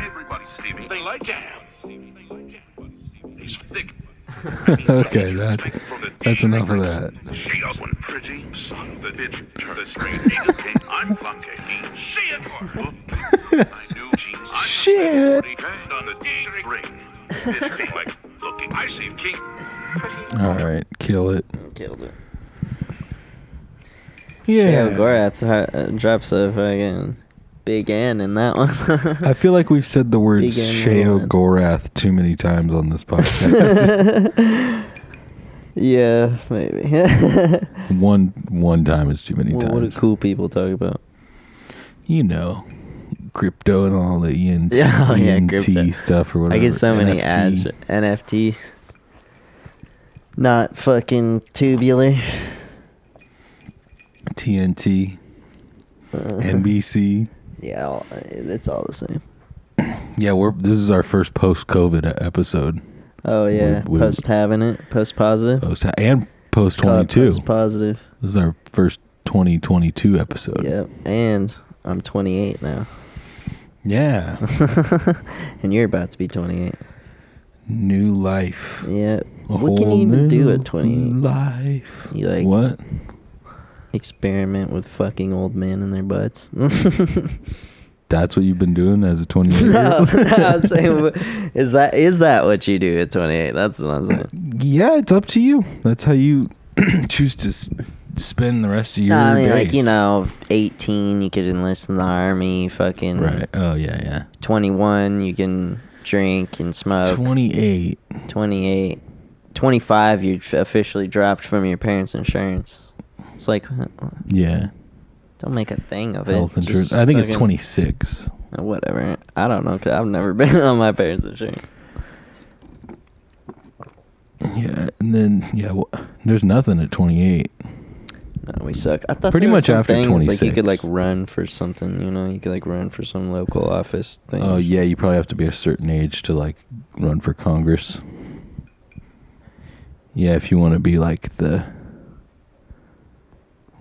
Everybody's sleeping. They like jam. He's thick. Okay, that's enough of that. She up one pretty son of a bitch. Turn the screen. I'm funky. See it. I knew jeans. Shit. On the ring. Bitch be like looking. I see king. All right, kill it. Killed it. Yeah. Gorath drops a fucking big N in that one. I feel like we've said the word Big N Sheo one. Gorath too many times on this podcast. Yeah, maybe. one time is too many Well, times. what do cool people talk about? You know, crypto and all the ENT, crypto ENT stuff or whatever. I get so many NFT. ads for NFT. Not fucking tubular. TNT, NBC. Yeah, it's all the same. Yeah, this is our first post-COVID episode. Oh yeah, We- post having it, post positive. And post 22. Post positive. This is our first 2022 episode. Yep, and I'm 28 now, Yeah. and you're about to be 28. New life. Yep. A What can whole you even do new at 28? Life. You like What? experiment with fucking old men in their butts. That's what you've been doing as a 28-year-old? No, I was saying, is that what you do at 28? That's what I'm saying. Yeah, it's up to you. That's how you choose to spend the rest of your No, I mean, days. like, 18, you could enlist in the army. Fucking Right. Oh, yeah. 21, you can drink and smoke. 28. 28. 25, you officially dropped from your parents' insurance. It's like, Yeah. don't make a thing of it. Health insurance. Just I think it's fucking- 26. Whatever. I don't know, because I've never been on my parents' insurance. Yeah, and then, there's nothing at 28. No, we suck. I thought Pretty there were much some after things, like, you 26. could, like, run for something, You could, like, run for some local office thing. Oh, yeah, you probably have to be a certain age to, like, run for Congress. Yeah, if you want to be, like, the...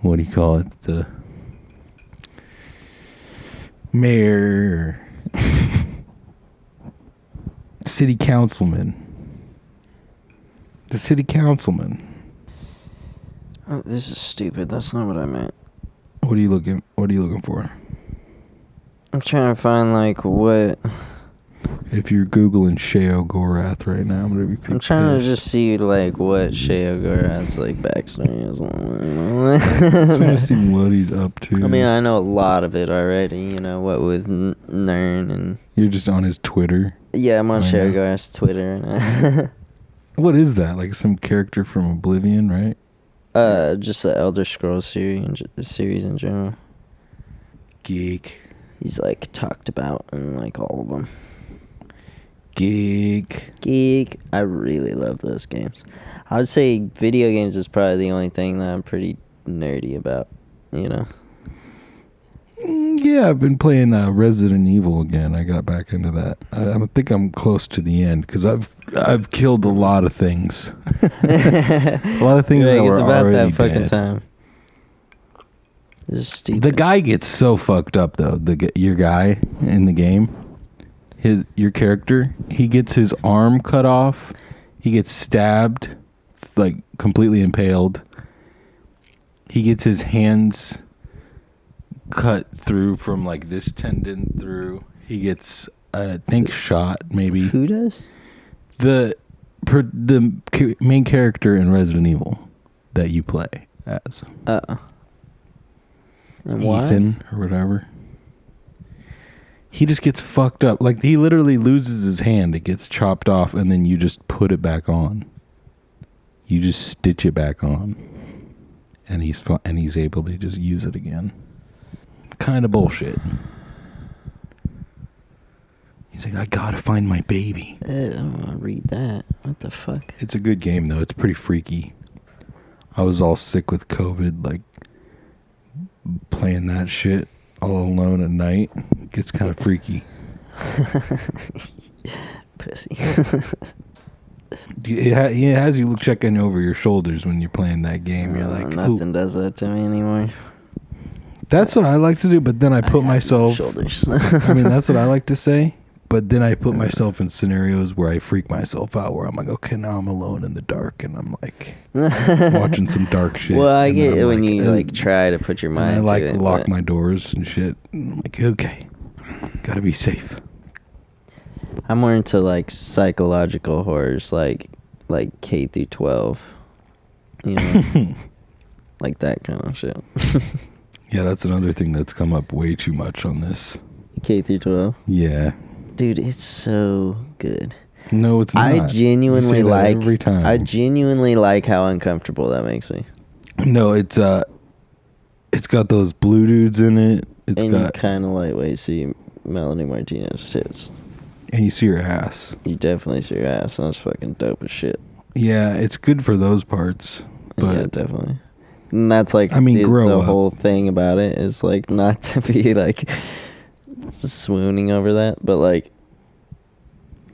What do you call it? The... mayor... city councilman. The city councilman. Oh, this is stupid. That's not what I meant. What are you looking for? I'm trying to find, like, what... If you're Googling Sheo Gorath right now, I'm gonna be I'm trying to pissed. just see, like, what Sheo Gorath's, like, backstory is. Trying to see what he's up to. I mean, I know a lot of it already, what with Nern and... You're just on his Twitter. Yeah, I'm on I Sheo know. Gorath's Twitter. And What is that? Like some character from Oblivion, right? just the Elder Scrolls series in general. Geek. He's, like, talked about in, like, all of them. Geek. I really love those games. I would say video games is probably the only thing that I'm pretty nerdy about, Yeah, I've been playing Resident Evil again. I got back into that. I think I'm close to the end because I've killed a lot of things. A lot of things that were it's about already that fucking dead. time. This is stupid. The guy gets so fucked up though. Your guy in the game, your character, he gets his arm cut off. He gets stabbed, like completely impaled. He gets his hands cut through from like this tendon through. He gets, I think, shot maybe. Who does? The main character in Resident Evil that you play as. And why? Ethan or whatever. He just gets fucked up. Like he literally loses his hand. It gets chopped off, and then you just put it back on. You just stitch it back on, and he's able to just use it again. Kind of bullshit. He's like, I gotta find my baby. I don't want to read that. What the fuck? It's a good game though. It's pretty freaky. I was all sick with COVID like playing that shit all alone at night gets kind of freaky. Pussy. It has you checking over your shoulders when you're playing that game. You're like, nothing ooh. does that to me anymore. That's what I like to do, but then I put myself... Shoulders. I mean, that's what I like to say, but then I put myself in scenarios where I freak myself out, where I'm like, okay, now I'm alone in the dark, and I'm like watching some dark shit. Well, I and get then it I'm when like, you like try to put your mind and I to like it. lock but my doors and shit. And I'm like, okay, gotta be safe. I'm more into like psychological horrors, like K through 12. You know, like that kind of shit. Yeah, that's another thing that's come up way too much on this. K through 12. Yeah. Dude, it's so good. No, it's not. I genuinely You say that like every time. I genuinely like how uncomfortable that makes me. No, it's got those blue dudes in it. It's and got you kind of lightweight see Melanie Martinez tits. and you see her ass. You definitely see your ass. And that's fucking dope as shit. Yeah, it's good for those parts. But Yeah, definitely. And that's like, I mean, grow the up. whole thing about it is like not to be like swooning over that, but like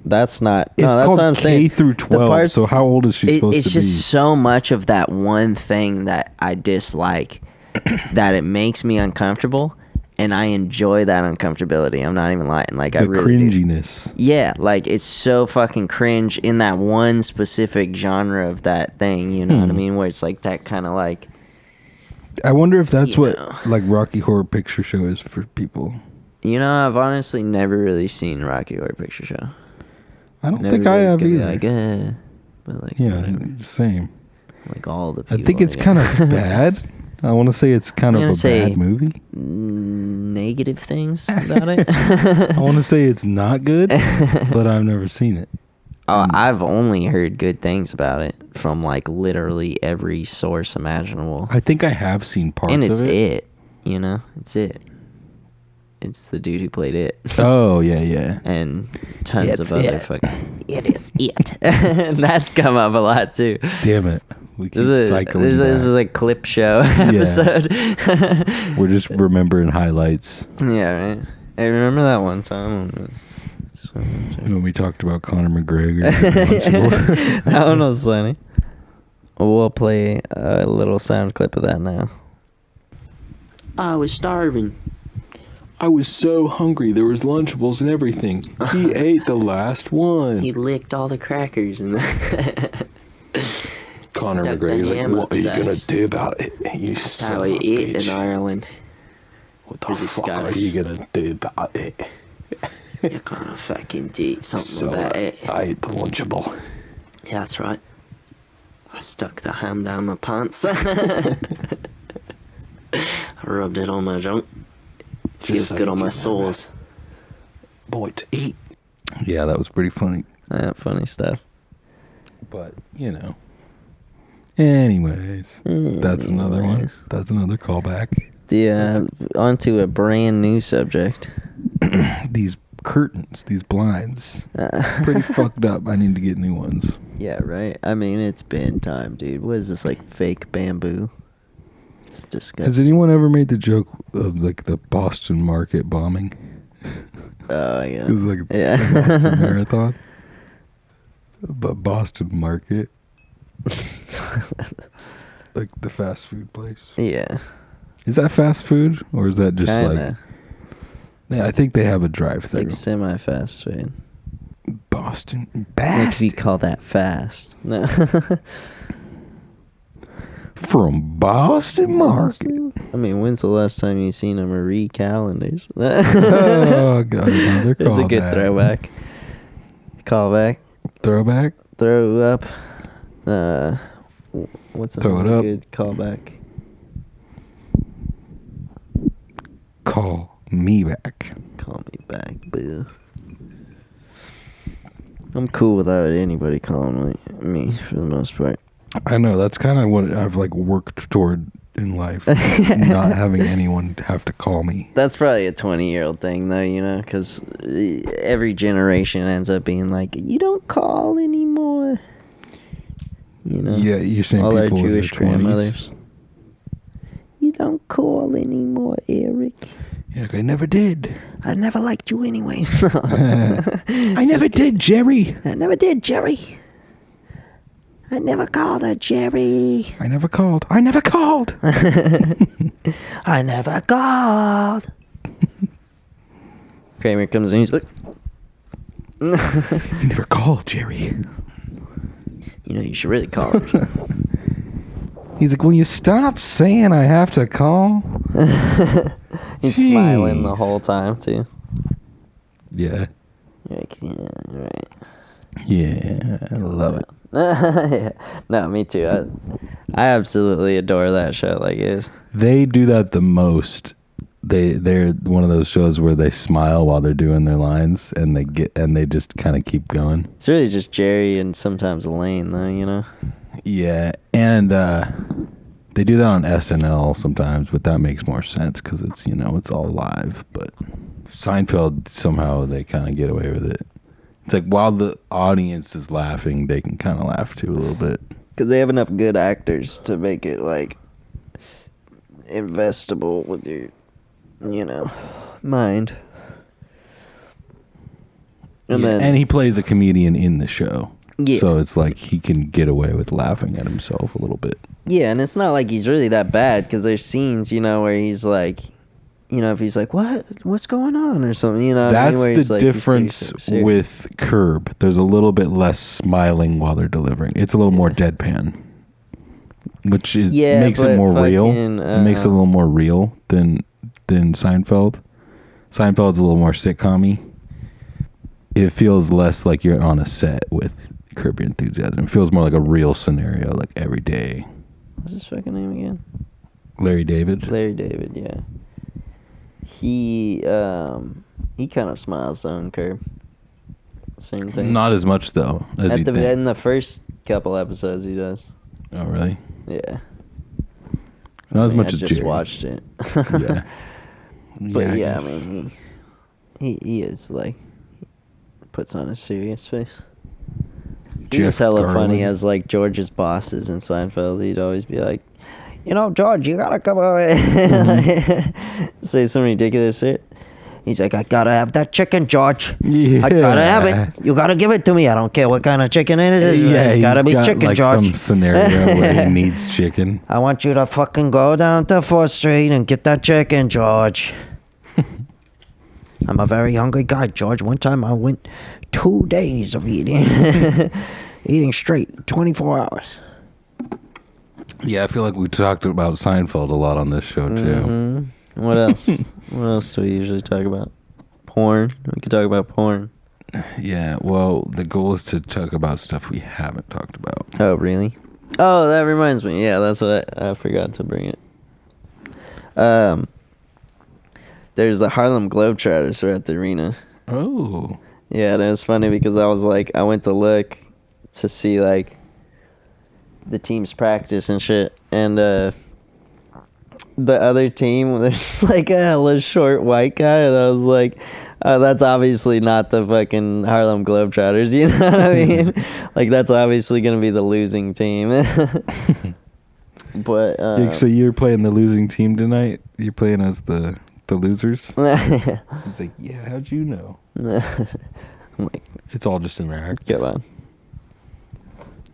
that's not. It's No, that's called what I'm K saying. through The 12. parts- So how old is she supposed It's to just be? so much of that one thing that I dislike that it makes me uncomfortable, and I enjoy that uncomfortability. I'm not even lying. Like I The really do. cringiness. Yeah, like it's so fucking cringe in that one specific genre of that thing. You know what I mean? Where it's like that kind of like. I wonder if that's You what know. like Rocky Horror Picture Show is for people. You know, I've honestly never really seen Rocky Horror Picture Show. I don't Never think I was have gonna be either. like, but like, Yeah, whatever. same. Like all the I people. think it's kind of bad. I want to say it's kind I'm of gonna a say bad movie. negative things about it. I want to say it's not good, but I've never seen it. Oh, I've only heard good things about it from like literally every source imaginable. I think I have seen parts And it's of it. you know, it's it. It's the dude who played it. Oh, yeah, yeah. And tons It's of other it. fucking. It is it. That's come up a lot too. Damn it. We keep This is, cycling this back. is a clip show episode. We're just remembering highlights. Yeah, right. Hey, remember that one time? When we talked about Conor McGregor. and That one was funny. We'll play a little sound clip of that now. I was starving. I was so hungry. There was Lunchables and everything. He ate the last one. He licked all the crackers and Conor stuck the McGregor's like, ham what up are you his going ass. to do about it? You That's son how of a he eat bitch. in Ireland. What the Where's he fuck Scottish? are you going to do about it? You're gonna fucking do something So about it. I ate the Lunchable. Yeah, that's right. I stuck the ham down my pants. I rubbed it on my junk. Feels so good you on my can soles. Boy, to eat. Yeah, that was pretty funny. Funny stuff. But, you know. Anyways, that's another one. Anyways. That's another callback. Onto a brand new subject. These curtains, these blinds, pretty fucked up. I need to get new ones. Yeah, right. I mean, it's been time, dude. What is this, like fake bamboo? It's disgusting. Has anyone ever made the joke of like the Boston market bombing? Oh, yeah. It was like Yeah. the Boston Marathon. But Boston Market. Like the fast food place. Yeah. Is that fast food? Or is that just like... Kinda. Yeah, I think they have a It's drive-through. like semi-fast food. Boston. Like Bast. we call that fast. No. From Boston Market. I mean, when's the last time you seen a Marie calendars? Oh, God. Another callback. It's a good throwback. Callback. Throwback? Throw up. What's Throw it another up. good callback? Call me back. Call me back, boo. I'm cool without anybody calling me for the most part. I know, that's kind of what I've like worked toward in life. Not having anyone have to call me. That's probably a 20-year-old thing, though, you know, because every generation ends up being like, you don't call anymore. You know? Yeah, you're saying all our people in their Jewish 20s? grandmothers. You don't call anymore, Eric. Yeah, I never did. I never liked you anyways. I never did, Jerry. I never did, Jerry. I never called her, Jerry. I never called. I never called. I never called. Kramer comes in, he's like, You never called, Jerry. you know, you should really call him. He's like, will you stop saying I have to call? He's Jeez. smiling the whole time, too. Yeah. You're like, yeah, right. Yeah, I love it. Yeah. No, me too. I absolutely adore that show. Like, it's They do that the most. They're one of those shows where they smile while they're doing their lines, and they just kind of keep going. it's really just Jerry and sometimes Elaine, though. You know. Yeah, and they do that on SNL sometimes, but that makes more sense because it's it's all live. But Seinfeld, somehow they kind of get away with it. It's like while the audience is laughing, they can kind of laugh too a little bit. Because they have enough good actors to make it like investable with your, mind. And he plays a comedian in the show. Yeah. So it's like he can get away with laughing at himself a little bit. Yeah, and it's not like he's really that bad because there's scenes, where he's like, if he's like, what's going on or something, That's where he's the like, he's difference pretty serious. with Curb. There's a little bit less smiling while they're delivering. It's a little more deadpan, which makes it more real. It makes it a little more real than Seinfeld. Seinfeld's a little more sitcom-y. It feels less like you're on a set with Curb Your Enthusiasm. It feels more like a real scenario, like every day. What's his fucking name again? Larry David. Larry David, yeah. He kind of smiles on Curb. Same thing. Not as much though as you think. In the first couple episodes, he does. Oh really? Yeah. Not as much I as just Jerry. watched it. Yeah. But Yeah, I I mean, he is like, puts on a serious face. He was Jeff hella Garlin. funny as like George's bosses in Seinfeld. He'd always be like, George, you gotta come over. Say some ridiculous shit. He's like, I gotta have that chicken, George. Yeah. I gotta have it. You gotta give it to me. I don't care what kind of chicken it is. Yeah, It's gotta he's be got, chicken, like, George. some scenario where he needs chicken. I want you to fucking go down to 4th Street and get that chicken, George. I'm a very hungry guy, George. One time I went 2 days of eating. Eating straight, 24 hours. Yeah, I feel like we talked about Seinfeld a lot on this show too. Mm-hmm. What else? What else do we usually talk about? Porn. We could talk about porn. Yeah, well, the goal is to talk about stuff we haven't talked about. Oh, really? Oh, that reminds me. Yeah, that's what I forgot to bring it. There's the Harlem Globetrotters are at the arena. Oh. Yeah, and it was funny because I went to look to see like the team's practice and shit, and the other team, there's like a hella short white guy, and I was like, that's obviously not the fucking Harlem Globetrotters, you know what I mean? Like, that's obviously gonna be the losing team. But So you're playing the losing team tonight? You're playing as the losers? It's like, yeah, how'd you know? I'm like, It's all just an act. come on.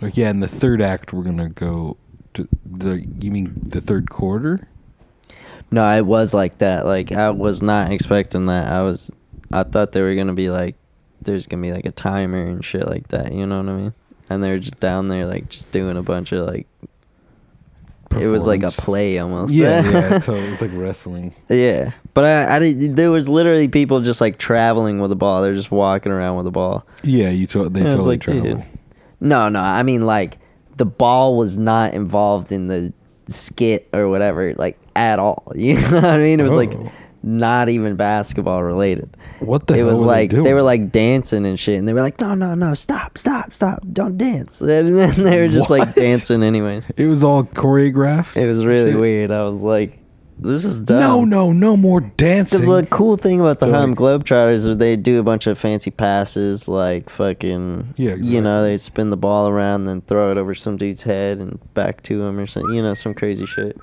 Like, yeah, in the third act, we're gonna go to you mean the third quarter? No, it was like that. Like, I was not expecting that. I thought they were gonna be like, there's gonna be like a timer and shit like that. You know what I mean? And they were just down there like just doing a bunch of like. It was like a play almost. Yeah, totally. It's like wrestling. Yeah, but I did. There was literally people just like traveling with the ball. They're just walking around with the ball. Yeah, they And I was totally like, travel. dude. No. I mean, like, the ball was not involved in the skit or whatever, like, at all. You know what I mean? It was like not even basketball related. What the It hell was were like they doing? they were like dancing and shit, and they were like, no, stop, don't dance. And then they were just like What? dancing anyways. It was all choreographed. It was really Shit. weird. I was like, this is dumb. No more dancing. Because the cool thing about the They're Harlem like- Globetrotters is they do a bunch of fancy passes, like fucking, Yeah, exactly. they spin the ball around and then throw it over some dude's head and back to him or something, some crazy shit.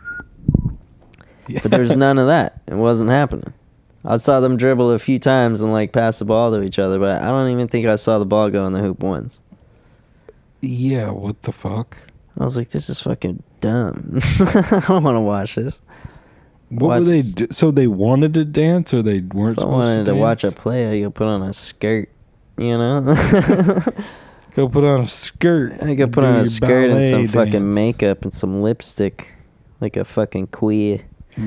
But there was none of that. It wasn't happening. I saw them dribble a few times and like pass the ball to each other, but I don't even think I saw the ball go in the hoop once. Yeah, what the fuck? I was like, this is fucking dumb. I don't want to watch this. What were they? So they wanted to dance, or they weren't If I supposed wanted to to dance? watch a play, I could put on a skirt, you know? Go put on a skirt. I could put do on a your skirt and some ballet fucking dance. makeup and some lipstick, like a fucking queer.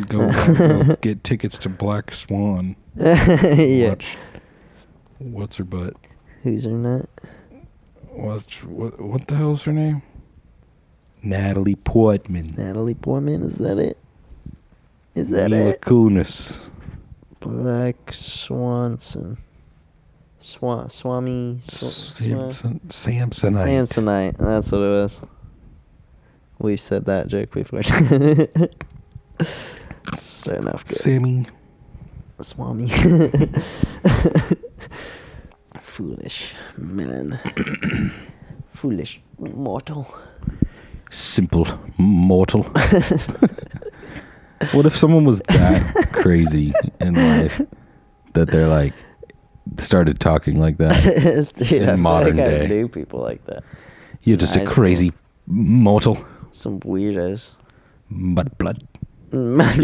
Go get tickets to Black Swan. Yeah. Watch. What's her butt? Who's her nut? Watch. What the hell's her name? Natalie Portman. Natalie Portman, is that it? Is that Mila it? Kunis. Black Swanson. Swami. Samsonite. Samsonite. That's what it was. We've said that joke before. Starting off good. Sammy. Swami. Foolish man. Foolish mortal. Simple mortal. What if someone was that crazy in life that they're like started talking like that? Dude, In I modern feel like day. I knew people like that. You're just a High crazy mortal. Some weirdos. Mud blood. But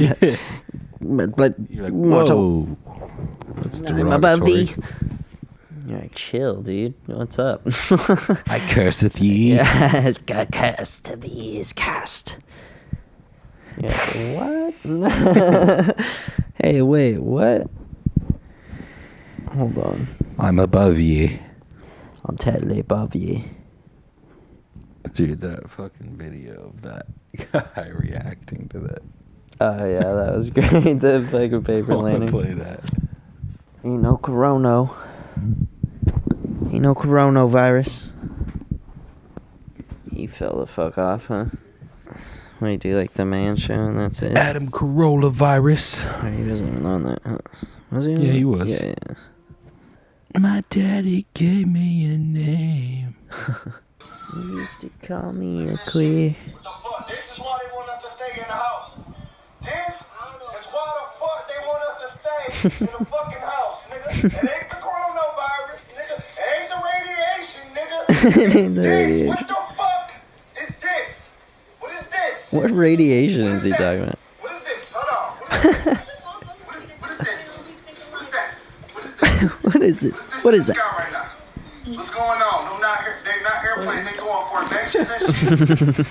You're like, mortal. whoa. That's I'm above thee. derogatory. You're like, chill, dude. What's up? I curseth ye. Yeah, God curse to thee is cast. Yeah, what? Hey, wait, what? Hold on. I'm above ye. I'm totally above you. Dude, that fucking video of that guy reacting to that. Oh, yeah, that was great. The fucking paper I want to lanterns. play that. Ain't no corona. Ain't no coronavirus. He fell the fuck off, huh? What, you do like the man show and that's it? Adam Carolla virus. Oh, he wasn't even on that, huh? Was he on Yeah, that? he was. Yeah. My daddy gave me a name. He used to call me a queer. What the fuck? This is why they want us to stay in the house. This is why the fuck they want us to stay in the fucking house, nigga. It ain't the coronavirus, nigga. It ain't the radiation, nigga. It ain't the This. radiation. What the fuck is this? What is this? What radiation What is he that? talking about? What is this? Hold on. What is this? what is this? What is that? What is this? What is this? What is that? Right now? What's going on? No, not they're not airplanes. They going for invasions and shit.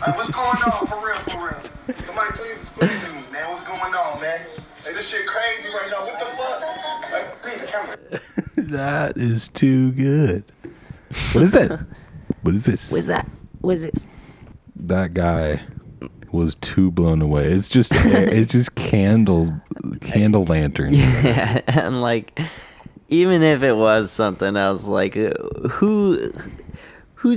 Like, what's going on? For real, for real. Somebody please explain to me, man. What's going on, man? Like, this shit crazy right now. What the fuck? Like, please, the camera. That is too good. What is that? What is this? What's that? What's this? That guy was too blown away. It's just it's just candle lanterns. Yeah, and like, even if it was something else, like, who's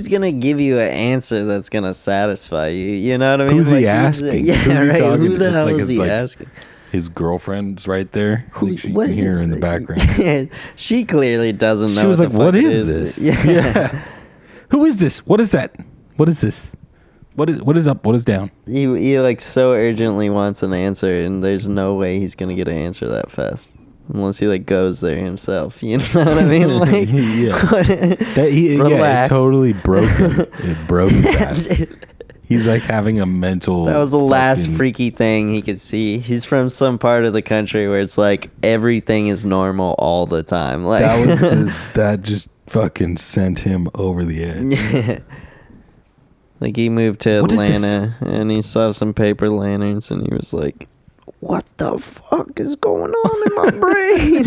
gonna give you an answer that's gonna satisfy you? You know what I mean? Who's like, he asking? Yeah, Who's he right. talking Who to? the It's hell like- is it's he like- asking? His girlfriend's right there. Who's, You what can is hear this? her in the background. Yeah, she clearly doesn't know. She was what like, the "What fuck it is this? Yeah. Who is this? What is that? What is this? What is up? What is down?" He like so urgently wants an answer, and there's no way he's gonna get an answer that fast unless he like goes there himself. You know what I mean? Like, Yeah. what- Yeah, it relax. totally broke him. It broke that. He's like having a mental. That was the last fucking- freaky thing he could see. He's from some part of the country where it's like everything is normal all the time. Like That was that just fucking sent him over the edge. yeah. Like he moved to What is this? Atlanta and he saw some paper lanterns and he was like, "What the fuck is going on in my brain?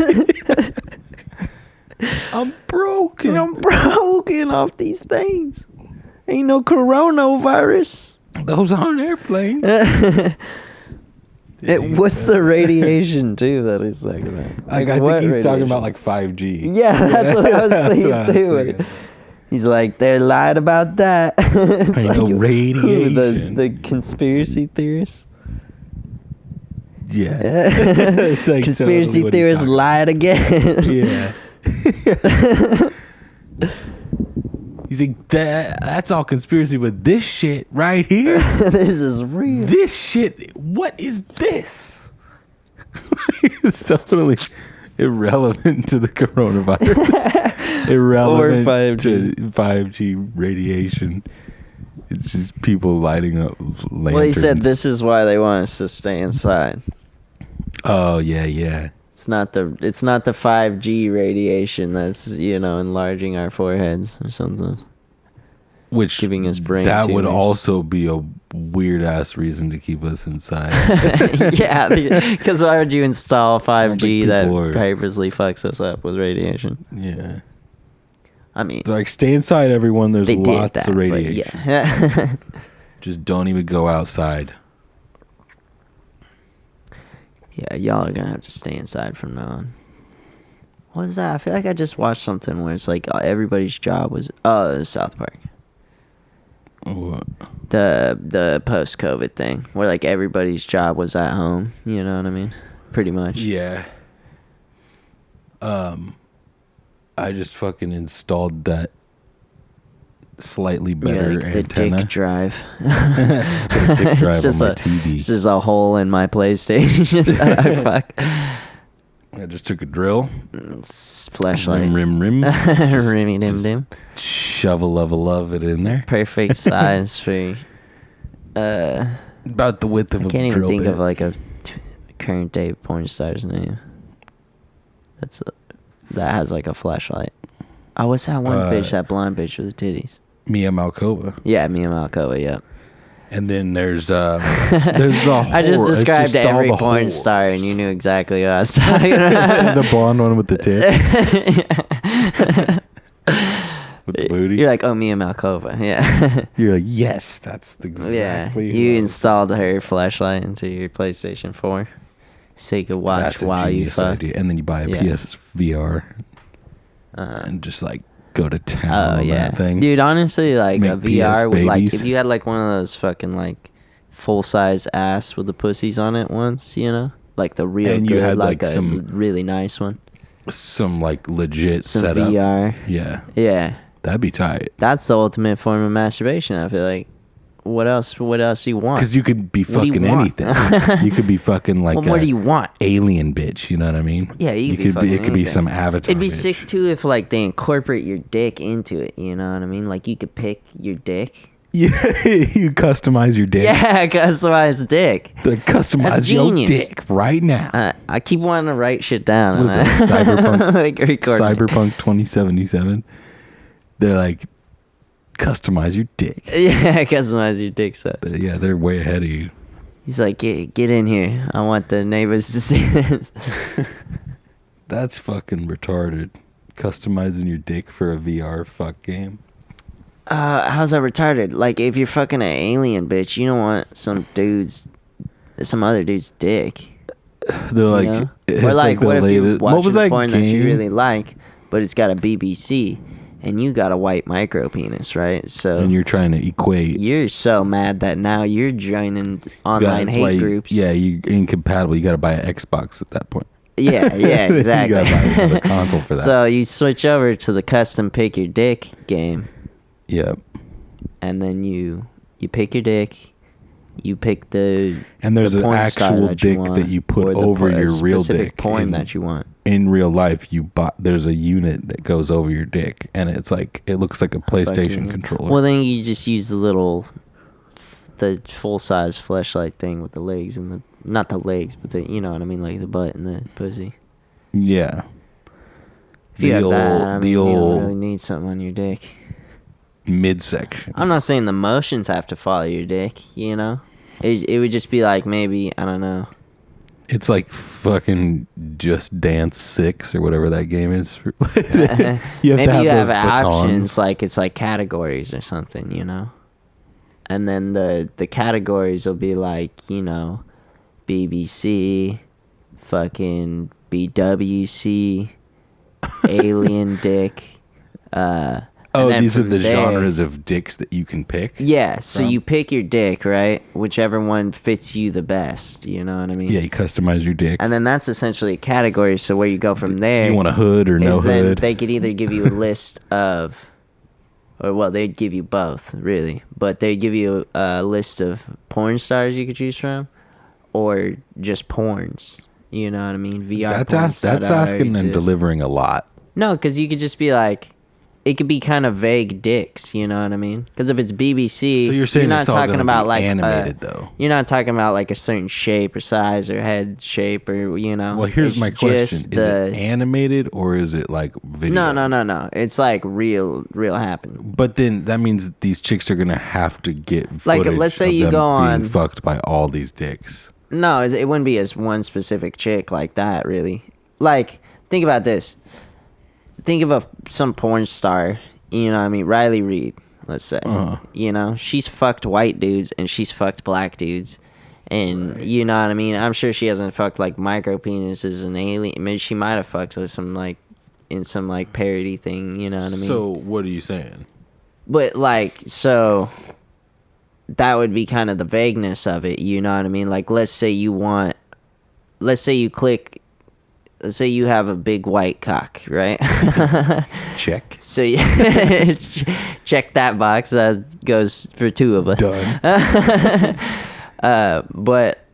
I'm broken. I'm broken off these things. Ain't no coronavirus." Those aren't airplanes. What's the radiation too that he's talking about? Like, I what think he's talking radiation? about like 5G. Yeah, that's what I was That's thinking what I was too. thinking. He's like, they lied about that. It's Ain't no who, radiation. the conspiracy theorists. Yeah. It's like Conspiracy totally what he's theorists talking lied again. Yeah. He's like, that's all conspiracy, but this shit right here, This is real. this shit, what is this? It's totally irrelevant to the coronavirus. Irrelevant Or 5G. to 5G radiation. It's just people lighting up lanterns. Well, he said this is why they want us to stay inside. Oh yeah. It's not the 5G radiation that's, enlarging our foreheads or something. Which Giving us brain that would tumors. also be a weird ass reason to keep us inside. Yeah, because why would you install 5G that people are- purposely fucks us up with radiation? Yeah. I mean, They're like, stay inside, everyone. There's they did lots that, of but radiation. yeah. Just don't even go outside. Yeah, y'all are gonna have to stay inside from now on. What is that? I feel like I just watched something where it's like everybody's job was South Park. What? The post-COVID thing where like everybody's job was at home. You know what I mean? Pretty much. Yeah. I just fucking installed that slightly better like the antenna. dick drive. The dick drive just on my a, TV. It's just a hole in my PlayStation that I fuck. I just took a drill. Flashlight. Rim. Just- Rimmy dim just dim. Shovel of love it in there. Perfect size for. About the width of I a can't even drill think bit. of like a current day porn star's name. That has like a flashlight. Oh, what's that one bitch? That blonde bitch with the titties. Mia Malkova. Yeah, Mia Malkova. Yep. And then there's the whole, I just it's described just all every the porn holes. star, and you knew exactly what I was talking about. The blonde one with the tits. With the booty. You're like, oh, Mia Malkova. Yeah. You're like, yes, that's exactly Yeah. who You I was. installed her flashlight into your PlayStation 4 so you could watch That's a while you genius fuck. idea. And then you buy a Yeah. PSVR and just like go to town Oh on yeah, that thing. dude. Honestly, like a Make VR PS would like babies. if you had like one of those fucking like full size ass with the pussies on it once, like the real And good, you had, like like, a some really nice one, Some like legit some setup. VR. Yeah, Yeah, that'd be tight. that's the ultimate form of masturbation. I feel like. What else? What else you want? Because you could be What do you fucking want? anything. You could be fucking like What more do you want? alien bitch. You know what I mean? Yeah, you could be It fucking could be anything. some avatar. It'd be bitch. sick too if like they incorporate your dick into it. You know what I mean? Like you could pick your dick. Yeah, you customize your dick. Yeah, customized dick. Like, customize That's your genius. dick right now. I keep wanting to write shit down. What is and that? I- Cyberpunk. like recording it. Cyberpunk 2077. They're like, customize your dick. Yeah, customize your dick size. But yeah, they're way ahead of you. He's like, get in here. I want the neighbors to see this. That's fucking retarded. Customizing your dick for a VR fuck game. How's that retarded? Like, if you're fucking an alien bitch, you don't want some other dude's dick. They're You like, know? it's Or like, the what if you're latest- watching what was a that porn that you game? really like, but it's got a BBC, and you got a white micro penis, right? So And you're trying to equate. you're so mad that now you're joining online That's why hate you- groups. Yeah, you're incompatible. You got to buy an Xbox at that point. Yeah, exactly. You got to buy another console for that. So you switch over to the custom pick your dick game, Yep. and then you pick your dick. You pick the And there's the an porn star actual that you dick want, that you put or the over a your real specific dick. porn in, that you want. in real life, there's a unit that goes over your dick, and it's like it looks like a PlayStation Fucking- controller. Well, then you just use the full size fleshlight thing with the legs and not the legs, but you know what I mean, like the butt and the pussy. Yeah. If you The have that, old- I mean, the you don't old- really need something on your dick. Midsection. I'm not saying the motions have to follow your dick, you know? It would just be like maybe, I don't know. It's like fucking Just Dance 6 or whatever that game is. you have Maybe to have you have those batons. options, like it's like categories or something, you know? And then the categories will be like, you know, BBC, fucking BWC, alien dick, Oh, and then these are from the there- genres of dicks that you can pick? Yeah, so from? you pick your dick, right? Whichever one fits you the best, you know what I mean? Yeah, you customize your dick. And then that's essentially a category, so where you go from there You want a hood or no is then hood? they could either give you a list of, or well, they'd give you both, really. But they'd give you a list of porn stars you could choose from, or just porns, You know what I mean? VR. That's asking and delivering a lot. No, because you could just be like, it could be kind of vague dicks. You know what I mean? Because if it's BBC, So you're saying not it's all talking gonna about be like animated though. You're not talking about like a certain shape or size or head shape or Well, here's it's my question: just is it animated or is it like video? No. It's like real happening. But then that means these chicks are gonna have to get footage Like, let's say of you them go being on- fucked by all these dicks. No, it wouldn't be as one specific chick like that, really. Like, think about this. Think of some porn star, you know what I mean? Riley Reid, let's say. You know, she's fucked white dudes and she's fucked black dudes. And, you know what I mean? I'm sure she hasn't fucked, like, micro penises and alien. I mean, she might have fucked with some, like, in some, like, parody thing, you know what I mean? So what are you saying? But, like, so that would be kind of the vagueness of it, you know what I mean? Like, let's say you have a big white cock, right? Check. So you check that box. That goes for two of us. Done. But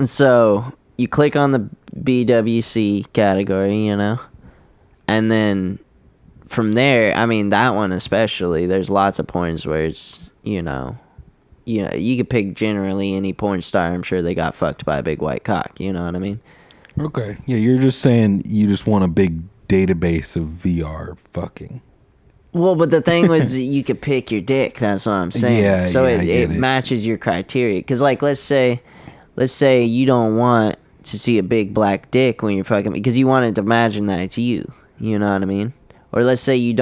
so you click on the BWC category, you know, and then from there, I mean, that one especially, there's lots of porns where it's, you could pick generally any porn star. I'm sure they got fucked by a big white cock. You know what I mean? Okay. Yeah, you're just saying you just want a big database of VR fucking. Well, but the thing was, you could pick your dick. That's what I'm saying. Yeah, so yeah, I get it it. matches your criteria. Because, like, let's say you don't want to see a big black dick when you're fucking, because you wanted to imagine that it's you. You know what I mean? Or let's say you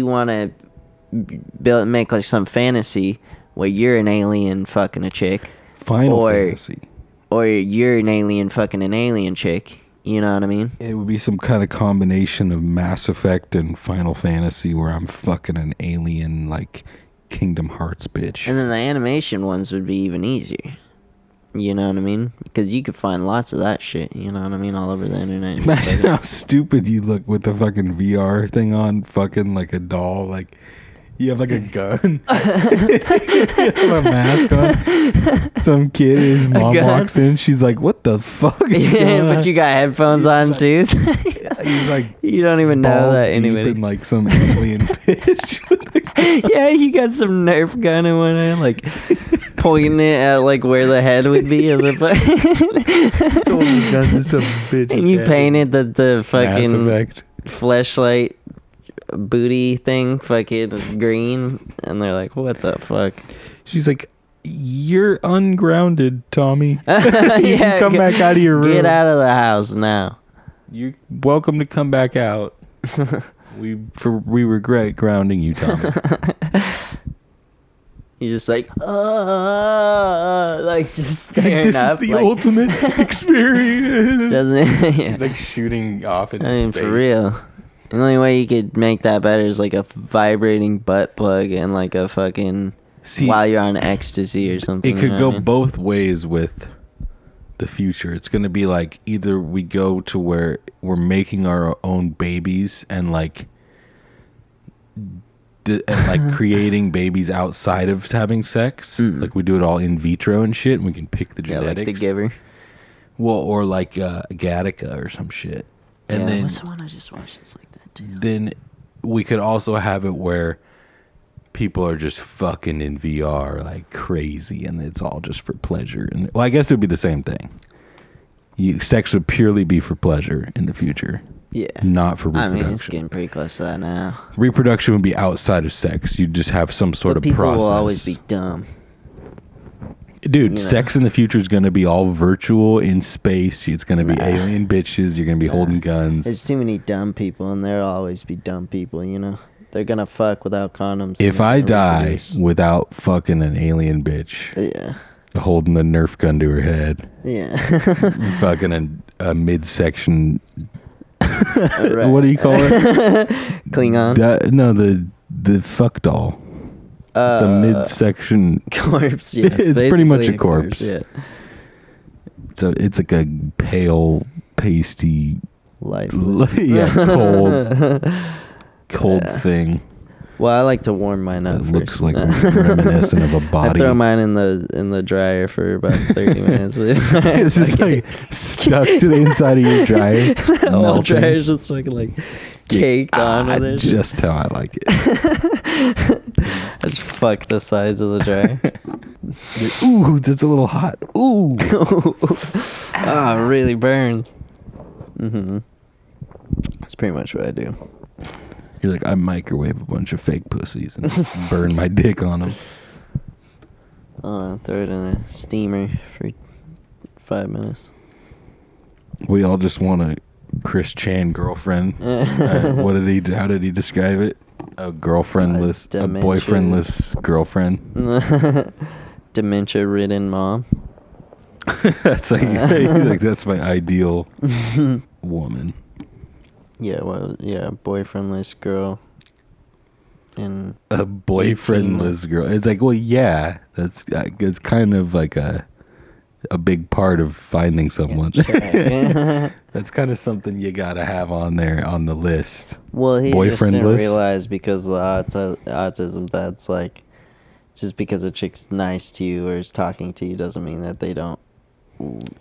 want to make like some fantasy where you're an alien fucking a chick. Final Fantasy. Or you're an alien fucking an alien chick. You know what I mean? It would be some kind of combination of Mass Effect and Final Fantasy where I'm fucking an alien, like, Kingdom Hearts bitch. And then the animation ones would be even easier. You know what I mean? Because you could find lots of that shit, you know what I mean, all over the internet. Imagine how stupid you look with the fucking VR thing on, fucking like a doll, like... You have like a gun. You have a mask on. Some kid, his mom walks in. She's like, "What the fuck?" Yeah, but you got headphones on too. He's like, you don't even know balls that deep anybody. in like some alien bitch. Yeah, you got some Nerf gun in one hand, like pointing it at like where the head would be of the bitch. and you painted the Mass fucking Effect. fleshlight booty thing fucking green, and they're like, what the fuck? She's like, "You're ungrounded, Tommy. Yeah, come back out of your room. Get out of the house now." You're welcome to come back out. We regret grounding you, Tommy." You're just like just staring This up. is the like, ultimate experience. doesn't it? Yeah. He's like shooting off into I mean, space. for real. The only way you could make that better is like a vibrating butt plug and like a fucking while you're on ecstasy or something. It could you know go what I mean? both ways with the future. It's going to be like either we go to where we're making our own babies and like creating babies outside of having sex. Like we do it all in vitro and shit, and we can pick the genetics. Like the Giver. Well, or like Gattaca or some shit. And then what's the one I just watched? It's like that too. then we could also have it where people are just fucking in VR like crazy, and it's all just for pleasure. And well, I guess it would be the same thing. Sex would purely be for pleasure in the future. Yeah. Not for I reproduction. mean, it's getting pretty close to that now. Reproduction would be outside of sex. You'd just have some sort of People process. will always be dumb. Dude, you know. sex in the future is going to be all virtual in space. It's going to be alien bitches. You're going to be holding guns. There's too many dumb people, and there'll always be dumb people, you know? They're gonna fuck without condoms. If and I they're gonna die reproduce. without fucking an alien bitch Yeah. holding a Nerf gun to her head, Yeah. fucking a midsection. Right. What do you call it? Klingon. No, the fuck doll. It's a midsection. Corpse, yeah. It's pretty much Basically a corpse. Yeah. So it's like a pale, pasty, Lifeless. yeah, cold thing. Well, I like to warm mine up It first. looks like reminiscent of a I body. throw mine in the dryer for about 30 minutes. It's just like stuck to the inside of your dryer. The whole melting. dryer's just fucking like caked on with it. Just how I like it. I just fuck the sides of the dryer. Ooh, that's a little hot. Ooh. Ah, it really burns. That's pretty much what I do. You're like, I microwave a bunch of fake pussies and burn my dick on them. Throw it in a steamer for 5 minutes. We all just want a Chris Chan girlfriend. How did he describe it? A girlfriendless, a boyfriendless girlfriend. Dementia-ridden mom. That's like that's my ideal woman. Yeah, well, yeah, boyfriendless girl. And A boyfriendless girl. It's like, well, yeah, that's it's kind of like a big part of finding someone. That's kind of something you gotta have on there on the list. Well, he just didn't Boyfriendless? realize because of the autism that's like, just because a chick's nice to you or is talking to you doesn't mean that they don't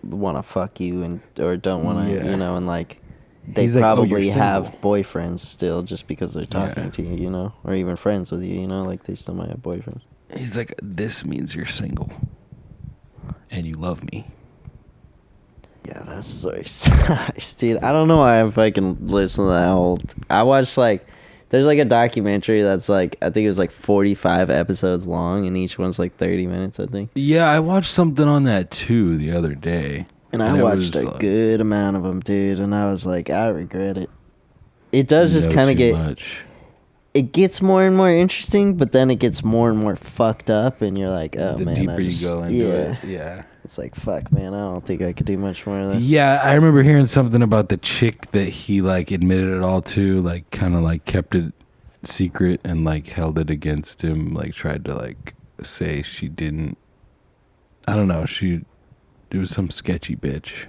want to fuck you and or don't want to, Yeah. you know, and like they He's like, "Oh, probably you're have single." boyfriends still just because they're talking Yeah. to you, you know, or even friends with you, you know, like they still might have boyfriends. He's like, this means you're single, and you love me. Yeah, that story sucks, dude. I don't know why I fucking listen to that whole. I watched like, there's like a documentary that's like, I think it was like 45 episodes long, and each one's like 30 minutes, I think. Yeah, I watched something on that too the other day. And I it watched was, a good amount of them, dude, and I was like, I regret it. It does just know kind of too get, much. it gets more and more interesting, but then it gets more and more fucked up, and you're like, oh The man, deeper you go into it, yeah. It's like, fuck, man, I don't think I could do much more of this. Yeah, I remember hearing something about the chick that he like admitted it all to, like kind of like kept it secret and like held it against him, like tried to like say she didn't. I don't know. It was some sketchy bitch.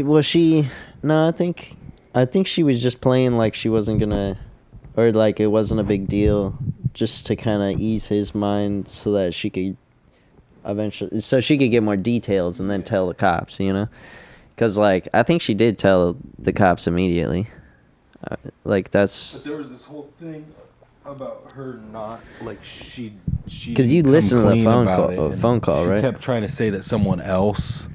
Was she? No, I think she was just playing like she wasn't gonna, or like it wasn't a big deal, just to kind of ease his mind so that she could eventually, so she could get more details and then tell the cops, you know, because like I think she did tell the cops immediately. Like that's. But there was this whole thing about her not like she 'Cause you didn't listened come to the clean phone about call- it, and phone call, she right? kept trying to say that someone else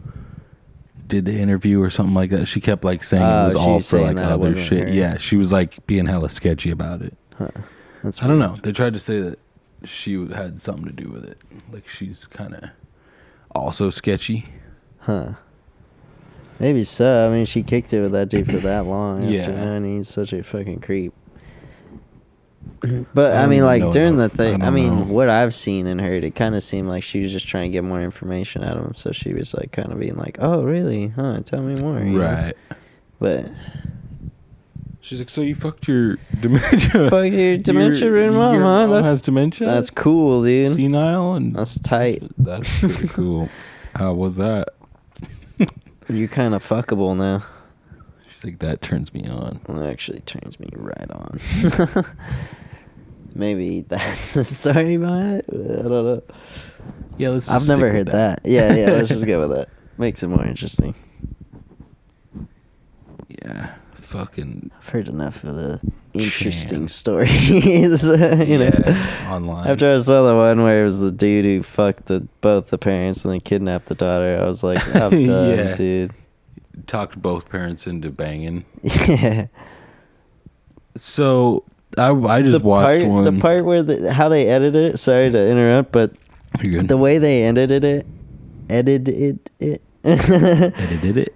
did the interview or something like that. She kept like saying it was she all was for saying like that it other wasn't shit. her. Yeah, she was like being hella sketchy about it. That's I don't know. They tried to say that she had something to do with it. Like she's kind of also sketchy. Huh. Maybe so. I mean, she kicked it with that dude for that long. Yeah. After, and he's such a fucking creep. But I I don't mean, even like know during enough. the thing, I I don't mean, know. what I've seen and heard, it kind of seemed like she was just trying to get more information out of him. So she was like, kind of being like, "Oh, really? Huh? Tell me more." you know? Right. But She's like, so you fucked your dementia. fuck your dementia-ridden mom, your huh? mom has dementia. That's cool, dude. senile, and That's tight. that's pretty cool. How was that? You're kind of fuckable now. She's like, that turns me on. Well, it actually turns me right on. Maybe that's the story behind it. I don't know. Yeah, let's. I've just never stick with heard that. Yeah, let's just go with that. Makes it more interesting. Yeah, fucking. I've heard enough of the interesting Sham. stories, you know. Yeah, online. After I saw the one where it was the dude who fucked both the parents and then kidnapped the daughter, I was like, I'm done, Yeah. dude. Talked both parents into banging. Yeah. So I just watched one. The part where how they edited it. Sorry to interrupt, but You're good. the way they edited it edited it.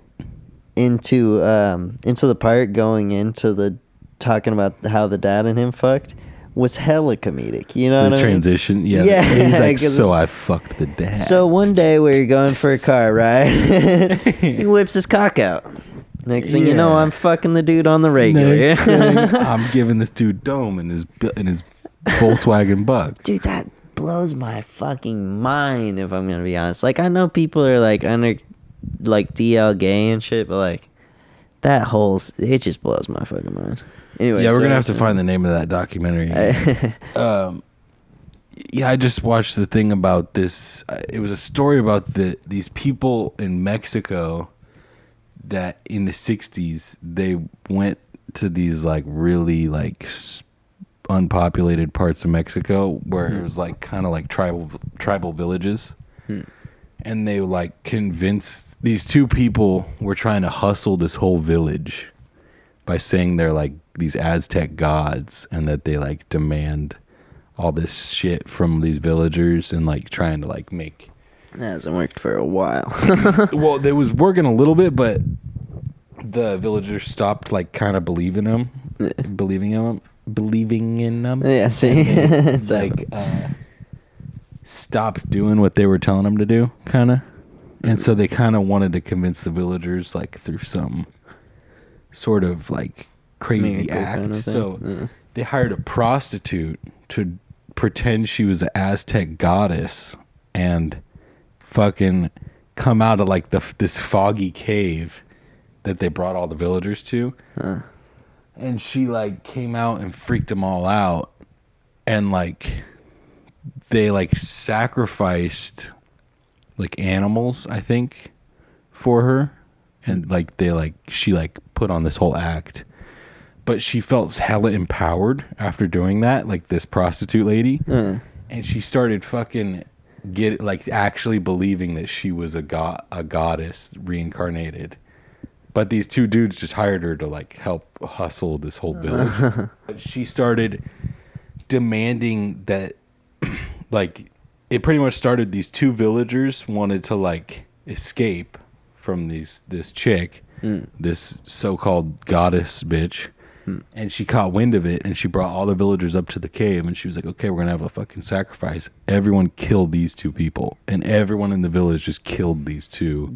into the part going into the talking about how the dad and him fucked was hella comedic. You know The what I mean? transition. Yeah. Yeah, He's like, 'cause- so I fucked the dad. So one day we were going for a car ride. He whips his cock out. Next thing you know, Yeah. I'm fucking the dude on the regular. Next thing, I'm giving this dude dome in his Volkswagen Bug. Dude, that blows my fucking mind, if I'm gonna be honest. Like, I know people are like under like DL gay and shit, but like That whole it just blows my fucking mind. Anyway, Yeah, we're gonna have to find the name of that documentary. Yeah, I just watched the thing about this. It was a story about these people in Mexico that in the 60s they went to these like really like unpopulated parts of Mexico where it was like kind of like tribal villages, and they like convinced these two people were trying to hustle this whole village by saying they're like these Aztec gods and that they like demand all this shit from these villagers and like trying to like make. It hasn't worked for a while. Well, they was working a little bit, but the villagers stopped like kind of believing in them. Yeah, see, It's like stopped doing what they were telling them to do, kind of. And so they kind of wanted to convince the villagers like through some sort of like crazy Miracle act. kind of thing. So they hired a prostitute to pretend she was an Aztec goddess and fucking come out of like this foggy cave that they brought all the villagers to. And she like came out and freaked them all out, and like they like sacrificed like animals, I think, for her, and like she like put on this whole act. But she felt hella empowered after doing that, like this prostitute lady. And she started fucking actually believing that she was a goddess reincarnated. But these two dudes just hired her to like help hustle this whole village. But she started demanding that like it pretty much started, these two villagers wanted to like escape from this chick, this so-called goddess bitch. And she caught wind of it, and she brought all the villagers up to the cave, and she was like, okay, we're gonna have a fucking sacrifice. Everyone killed these two people, and everyone in the village just killed these two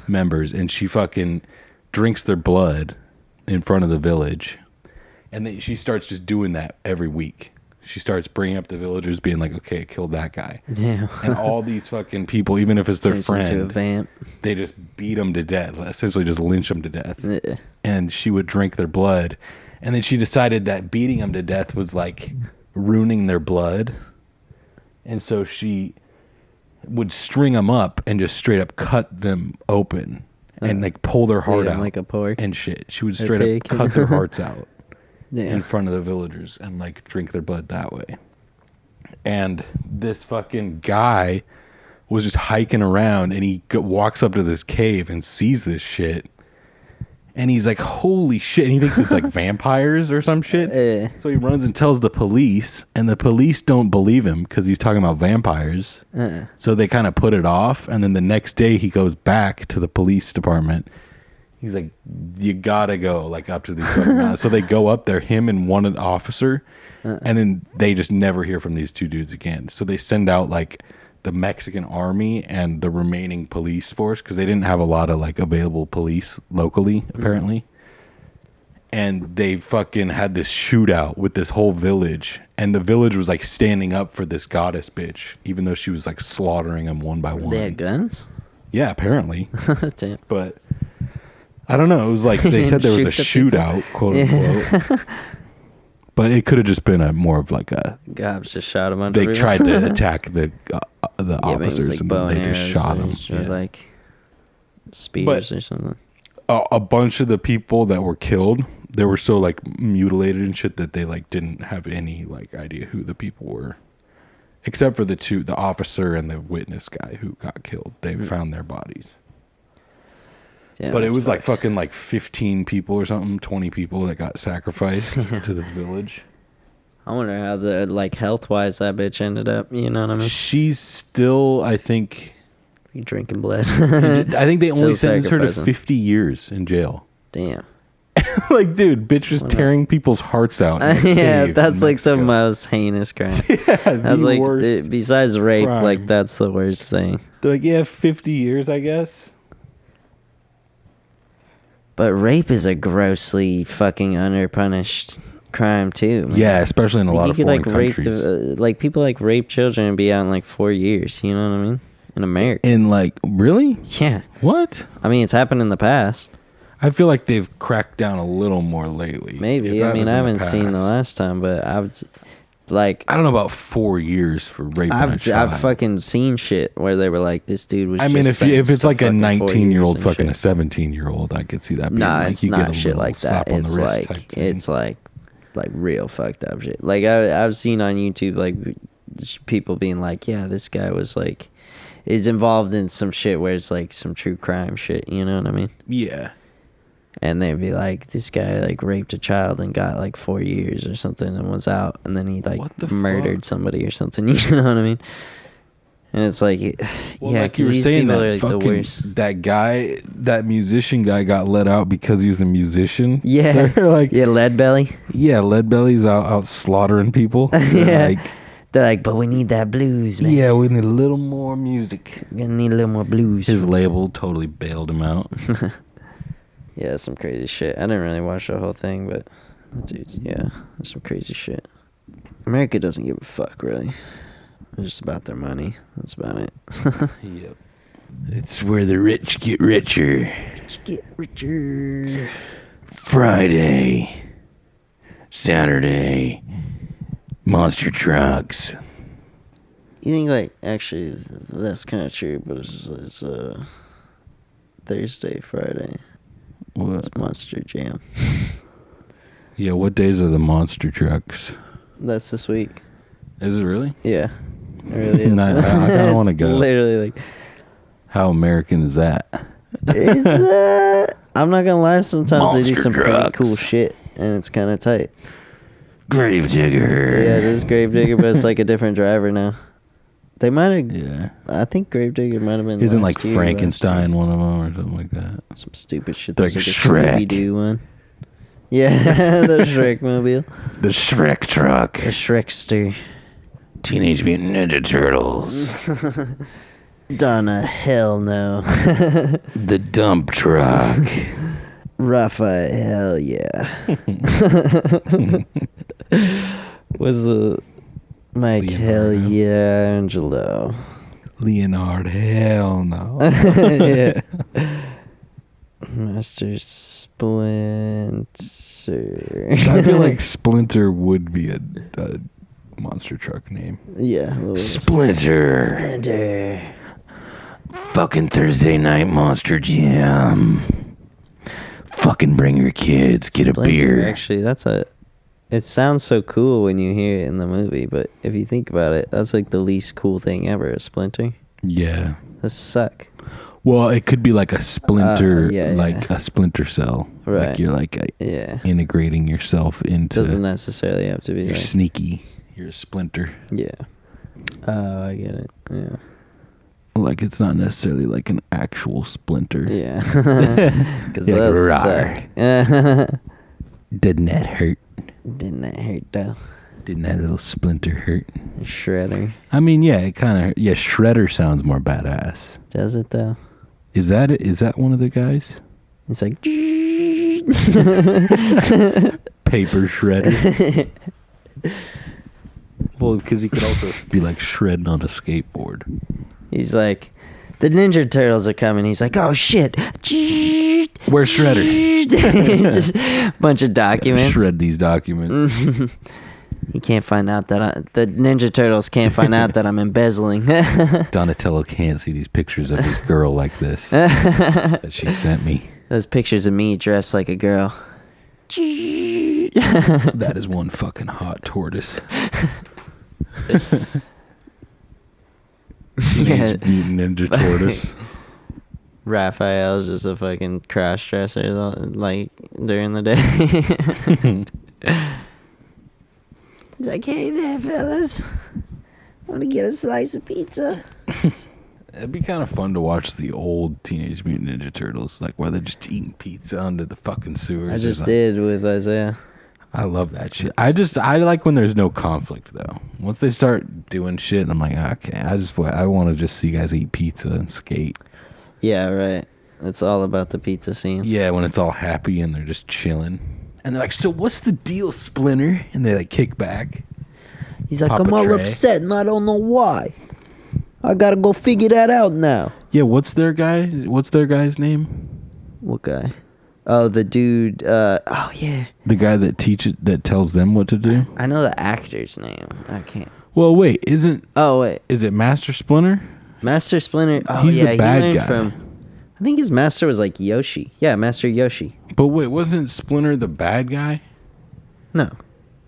members, and she fucking drinks their blood in front of the village. And then she starts just doing that every week. She starts bringing up the villagers, being like, okay, I killed that guy. Damn. And all these fucking people, even if it's their Turns into a friend, vamp. they just beat them to death, essentially just lynch them to death. Yeah. And she would drink their blood. And then she decided that beating them to death was like ruining their blood. And so she would string them up and just straight up cut them open and like pull their heart out like a pork and shit. She would straight up cut their hearts out in front of the villagers and like drink their blood that way. And this fucking guy was just hiking around, and he walks up to this cave and sees this shit. And he's like, holy shit. And he thinks it's like vampires or some shit. So he runs and tells the police, and the police don't believe him because he's talking about vampires. So they kind of put it off. And then the next day he goes back to the police department. He's like, you gotta go like up to these fucking mountains. So they go up there, him and one officer. And then they just never hear from these two dudes again. So they send out like the Mexican army and the remaining police force, because they didn't have a lot of like available police locally apparently. And they fucking had this shootout with this whole village, and the village was like standing up for this goddess bitch, even though she was like slaughtering them one by one. They had guns? Yeah, apparently. Damn. But I don't know, it was like they said there was a shootout, quote unquote. But it could have just been a more of like a. Cops just shot him under. They tried to attack the officers, like and then they just shot them. Or like spears or something. A bunch of the people that were killed, they were so like mutilated and shit that they like didn't have any like idea who the people were, except for the officer and the witness guy who got killed. They found their bodies. Yeah, but it was like fucking like 15 people or something, 20 people that got sacrificed to this village. I wonder how the like health wise that bitch ended up. You know what I mean? She's still, I think, drinking blood. I think they only sentenced her to 50 years in jail. Damn. Like, dude, bitch was tearing people's hearts out. Yeah, that's like some of the most heinous crime. Yeah, that's like besides rape, crime. Like that's the worst thing. They're like, yeah, 50 years, I guess. But rape is a grossly fucking underpunished crime too, man. Yeah, especially in a lot of foreign countries. Like people like rape children and be out in like 4 years. You know what I mean? In America. In like, really? Yeah. What? I mean, it's happened in the past. I feel like they've cracked down a little more lately. Maybe. If I that mean, was I in haven't seen the past. last time, but I've like I don't know about 4 years for raping a child. I've fucking seen shit where they were like, this dude was. I mean, just if it's sentenced to like a fucking 4 19-year-old years and fucking a shit. 17-year-old, I could see that being Nah, like it's you get not a shit little like that. slap on the It's wrist like type thing. it's like real fucked up shit. Like I've seen on YouTube like people being like, yeah, this guy was like is involved in some shit where it's like some true crime shit. You know what I mean? Yeah. And they'd be like, this guy like raped a child and got like 4 years or something and was out, and then he like What the murdered fuck? somebody or something. You know what I mean? And it's like, Well, yeah, like you 'cause were these saying, people that are, like, the fucking worst. that musician guy got let out because he was a musician. Yeah, They're like, yeah, lead belly. yeah, lead belly's out slaughtering people. Yeah. They're like, They're like, but we need that blues, man. yeah, we need a little more music. We're gonna need a little more blues. His label totally bailed him out. Yeah, some crazy shit. I didn't really watch the whole thing, but dude, yeah, that's some crazy shit. America doesn't give a fuck, really. It's just about their money. That's about it. Yep. It's where the rich get richer. Just get richer. Friday, Saturday, monster trucks. You think, like, actually, that's kind of true, but it's Thursday, Friday. What? It's Monster Jam. Yeah, what days are the monster trucks? That's this week. Is it really? Yeah. It really is. Nah, I kinda It's wanna go. Literally, like, How American is that? it's, I'm not gonna lie, sometimes they do Monster some pretty trucks. cool shit, and it's kind of tight. Gravedigger. Yeah, it is Gravedigger, but it's like a different driver now. They might have. Yeah. I think Gravedigger might have been. Isn't last like year, Frankenstein one of them or something like that? Some stupid shit. Like There's Shrek. a Scooby-Doo one. Yeah, the Shrek mobile. The Shrek truck. The Shrekster. Teenage Mutant Ninja Turtles. Donna, hell no. The dump truck. Raphael, yeah. Was the Mike, hell Leonardo. yeah, Angelo. Leonard, hell no. Yeah. Master Splinter. I feel like Splinter would be a monster truck name. Yeah. a little bit. Splinter. Splinter. Fucking Thursday night monster jam. Fucking bring your kids. Get a Splinter, beer. Actually, that's a. It sounds so cool when you hear it in the movie, but if you think about it, that's like the least cool thing ever. A splinter. Yeah. This suck. Well, it could be like a splinter, yeah, like yeah. a splinter cell. Right. Like you're like Yeah. integrating yourself into. Doesn't necessarily have to be. You're Like, sneaky. You're a splinter. yeah. Oh, I get it. Yeah. Like it's not necessarily like an actual splinter. Yeah. Because You're like, those "Rawr." suck. Didn't that hurt? Didn't that hurt though? Didn't that little splinter hurt? Shredder. I mean, yeah, it kind of. Yeah, Shredder sounds more badass. Does it though? Is that it? Is that one of the guys? It's like. Paper Shredder. Well, because he could also be like shredding on a skateboard. He's like, the Ninja Turtles are coming. He's like, oh shit. Where's Shredder? Just bunch of documents. Shred these documents. He can't find out that the Ninja Turtles can't find out that I'm embezzling. Donatello can't see these pictures of his girl like this that she sent me. Those pictures of me dressed like a girl. That is one fucking hot tortoise. Yeah. Teenage Mutant Ninja Tortoise. Raphael's just a fucking cross dresser, like during the day. He's like, hey there, fellas. Want to get a slice of pizza? It'd be kind of fun to watch the old Teenage Mutant Ninja Turtles, like where they're just eating pizza under the fucking sewers. I just It's like- did with Isaiah. I love that shit. I like when there's no conflict though. Once they start doing shit, I'm like, okay, I want to just see guys eat pizza and skate. Yeah, right. It's all about the pizza scenes. Yeah, when it's all happy and they're just chilling. And they're like, so what's the deal, Splinter? And they like kick back. He's like, Pop I'm a all tray. upset and I don't know why. I gotta go figure that out now. Yeah, what's their guy's name? What guy? Oh, the dude. Oh yeah. The guy that tells them what to do. I know the actor's name. I can't. Well, wait, Oh wait, is it Master Splinter? Master Splinter. Oh He's the yeah, bad he learned guy. from. I think his master was like Yoshi. Yeah, Master Yoshi. But wait, wasn't Splinter the bad guy? No,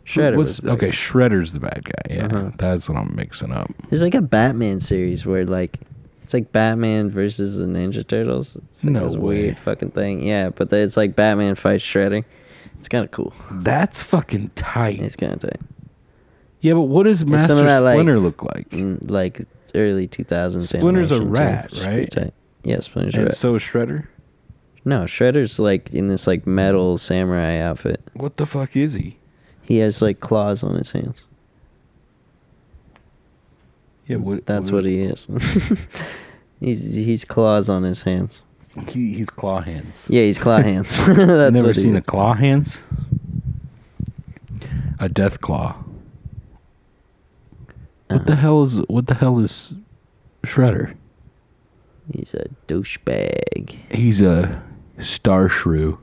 Shredder was. Okay, Shredder's the bad guy. Yeah, Uh-huh. that's what I'm mixing up. There's like a Batman series where like it's like Batman versus the Ninja Turtles. It's like No this way. weird fucking thing. Yeah, but it's like Batman fights Shredder. It's kind of cool. That's fucking tight. It's kind of tight. Yeah, but what does Master some of that, like, Splinter look like? Like early 2000s. Splinter's a animation, rat, too. It's pretty right? tight. Yeah, Splinter's a And rat. so is Shredder. No, Shredder's like in this like metal samurai outfit. What the fuck is he? He has like claws on his hands. Yeah, That's what he is. he's claws on his hands. He's claw hands. Yeah, he's claw hands. That's Never what he seen a is. claw hands? A death claw. What the hell is Shredder? He's a douchebag. He's a star shrew.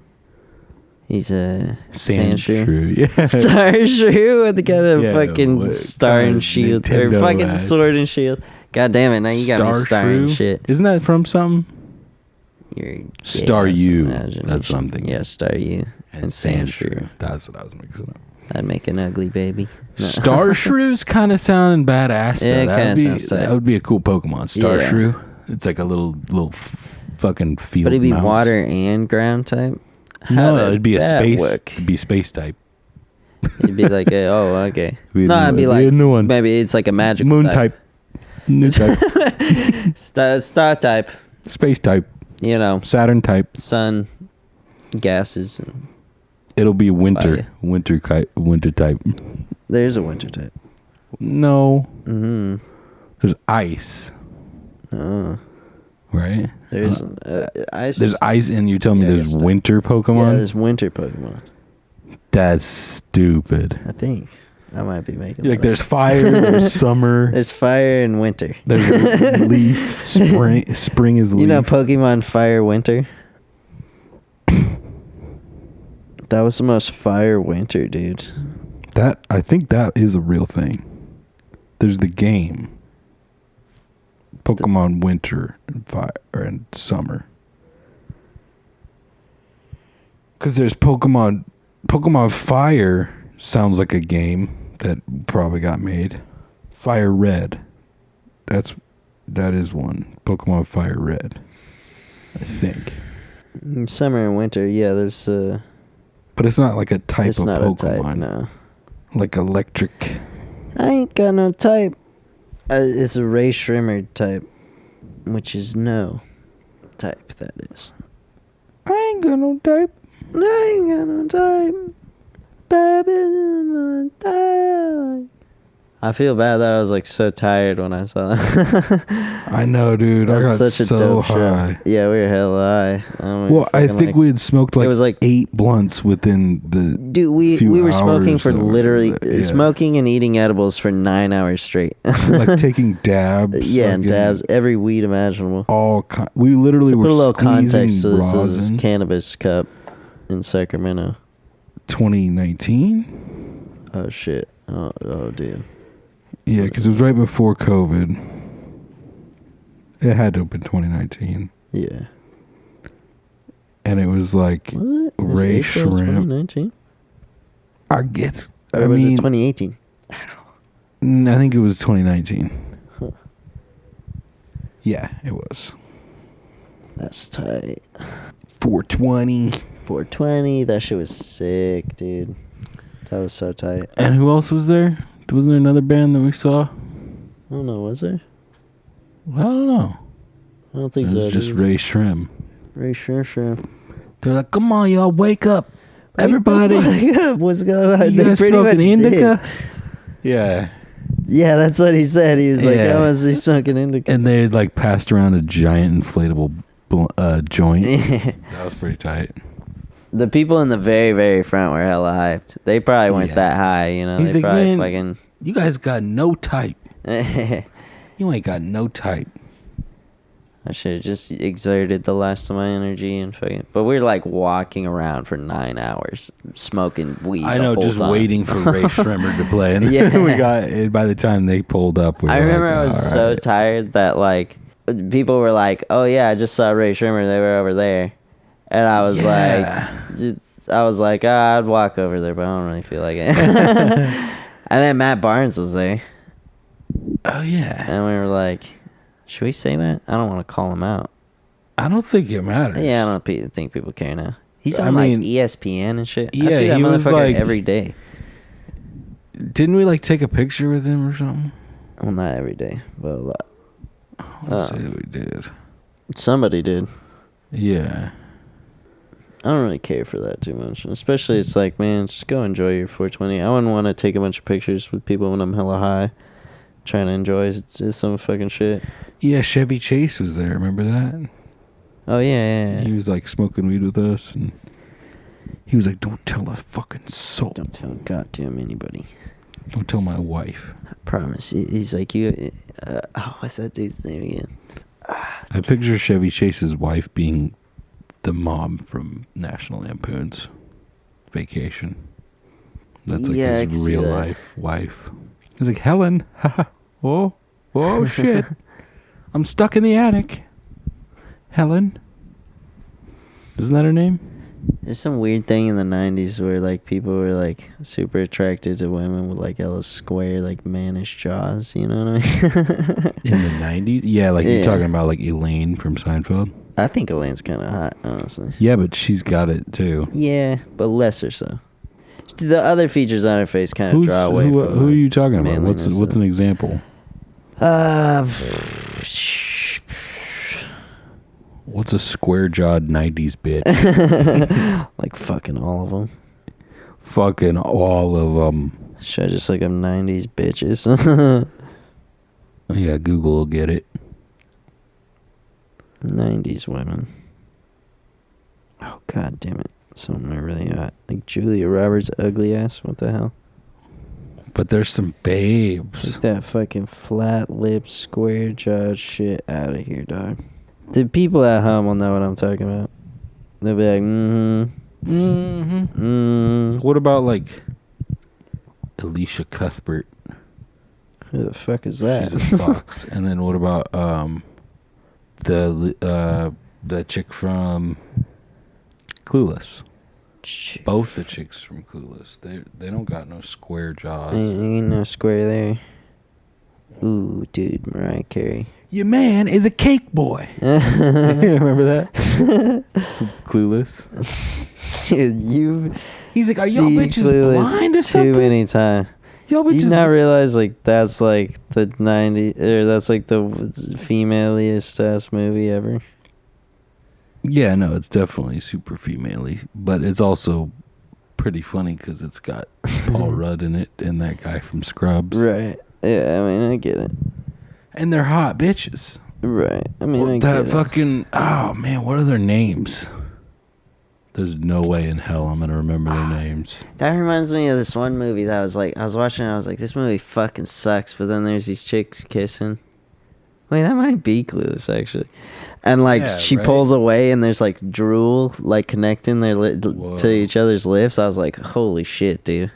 He's a Sand shrew. shrew. Yeah. Star shrew with the kind of Yeah, fucking what star kind and of shield or Nintendo fucking ass. sword and shield. God damn it! Now you got me starring shit. Isn't that from something? Your Star gay-ass U. imagination. That's what I'm thinking. Yeah, Star U and Sand Shrew. That's what I was mixing up. That'd make an ugly baby. No. Star Shrew's kind of sounding badass. Though. Yeah, it That'd kinda be, sounds tight. that would be a cool Pokemon. Star Yeah. Shrew. It's like a little fucking field. But it'd be mouse. water and ground type. How No, does it'd be a that space. work? It'd be space type. It'd be like oh okay. Be a No, new it'd be one. like Be a new one. maybe it's like a magic Moon type. New type. star type. Space type. You know, Saturn type. sun, gases. And It'll be winter. Fire. Winter type. there's a winter type. No. Mm-hmm. There's ice. Oh, Right? there's ice. There's ice, and you tell me Yeah, I there's guess that. winter Yeah, Pokemon? there's winter Pokemon. That's stupid. I think I might be making. Like that there's up. fire, there's summer, There's fire and winter. there's leaf, spring. Spring is leaf. You know Pokemon Fire Winter? That was the most fire winter, dude. That I think that is a real thing. There's the game. Pokemon Winter and Fire and Summer. Cuz there's Pokemon Fire sounds like a game that probably got made. Fire Red. That is one. Pokemon Fire Red. I think. Summer and winter, yeah, there's But it's not like a type it's of not Pokemon. a type, no. Like electric. I ain't got no type. It's a Ray Shrimmer type, which is no type, that is. I ain't got no type. I ain't got no type. Baby's my type. I feel bad that I was like so tired when I saw that. I know, dude. I That got was such a so dope high. show. Yeah, we were hella high. Well, I think we had smoked like, it was like 8 blunts within the. Dude, we few were smoking hours for that we were literally there, yeah. smoking and eating edibles for 9 hours straight. Like taking dabs. Yeah, and fucking dabs, every weed imaginable. we literally To were put a little squeezing context to this, rosin. is cannabis cup in Sacramento. 2019. Oh shit! Oh dude. Yeah, because it was right before COVID. It had to have been 2019, Yeah. and it was like Was it? Was Ray April Shrimp. 2019? I guess. Or I was mean, it 2018? I think it was 2019. Huh. Yeah, it was. That's tight. 420. 420. That shit was sick, dude. That was so tight. And who else was there? Wasn't there another band that we saw? I don't know. Was there? Well, I don't know. I don't think It so. was just dude. Ray Shrimp. Ray Shrimp. They're like, come on, y'all, wake up. Everybody. What's going on? You They guys pretty much smoking indica? did. Yeah. Yeah, that's what he said. He was like, Yeah. I was he smoking indica. And they like passed around a giant inflatable joint. That was pretty tight. The people in the very, very front were hella hyped. They probably weren't Yeah. that high, you know. He's They like, probably "Man, you guys got no type. fucking. You ain't got no type. I should have just exerted the last of my energy and fucking. But we're like walking around for 9 hours, smoking weed. I know, the whole just time. waiting for Ray Shrimmer to play, and Yeah. then we got. By the time they pulled up, we were I remember like, I was "All so right." tired that like people were like, "Oh yeah, I just saw Ray Shrimmer. They were over there," and I was like, I'd walk over there, but I don't really feel like it. And then Matt Barnes was there, Oh yeah. and we were like, "Should we say that? I don't want to call him out." I don't think it matters. Yeah, I don't think people care now. He's I on like mean, ESPN and shit. I yeah, see that he was, motherfucker like- every day. Didn't we like take a picture with him or something? Well, not every day, but a lot. Let's say we did. Somebody did. Yeah. I don't really care for that too much. Especially, it's like, man, just go enjoy your 420. I wouldn't want to take a bunch of pictures with people when I'm hella high, trying to enjoy just some fucking shit. Yeah, Chevy Chase was there. Remember that? Oh, yeah. He was like smoking weed with us, and he was like, "Don't tell a fucking soul. Don't tell goddamn anybody. Don't tell my wife." I promise. He's like, what's that dude's name again? I picture Chevy Chase's wife being the mom from National Lampoon's Vacation. That's like Yeah, I can his see real that. life wife. He's like, "Helen, oh shit, I'm stuck in the attic." Helen, isn't that her name? There's some weird thing in the 90s where, like, people were, like, super attracted to women with, like, hella square, like, mannish jaws, you know what I mean? In the 90s? Yeah, like Yeah. you're talking about like Elaine from Seinfeld. I think Elaine's kind of hot, honestly. Yeah, but she's got it too. Yeah, but lesser so. The other features on her face kind of draw away from who the are you talking about? manliness What's of- an example? What's a square-jawed 90s bitch? like fucking all of them. Fucking all of them. Should I just look up 90s bitches? Yeah, Google will get it. 90s women. Oh, god damn it. Some are really hot. Like Julia Roberts' ugly ass. What the hell? But there's some babes. Take that fucking flat lip, square jawed shit out of here, dog. The people at home will know what I'm talking about. They'll be like, What about like Alicia Cuthbert? who the fuck is that? She's a fox. And then what about the chick from Clueless? Both the chicks from Clueless. They don't got no square jaws. Ain't no square there. Ooh, dude, Mariah Carey. Your man is a cake boy. Remember that? Clueless. Dude, you He's like, are y'all seen bitches Clueless blind or something? too many times. Y'all Do you bitches. not realize like that's like the 90s, or that's like the femaliest ass movie ever? Yeah, no, it's definitely super female-y, but it's also pretty funny because it's got Paul Rudd in it and that guy from Scrubs. Right. Yeah, I mean, I get it. And they're hot bitches. Right. I mean, I That get it. fucking, oh man, what are their names? There's no way in hell I'm gonna remember their names. That reminds me of this one movie that I was watching, and I was like, this movie fucking sucks, but then there's these chicks kissing. Wait, that might be Clueless, actually. And, like, Yeah, she right? pulls away, and there's, like, drool, like, connecting their Whoa. to each other's lips. I was like, holy shit, dude.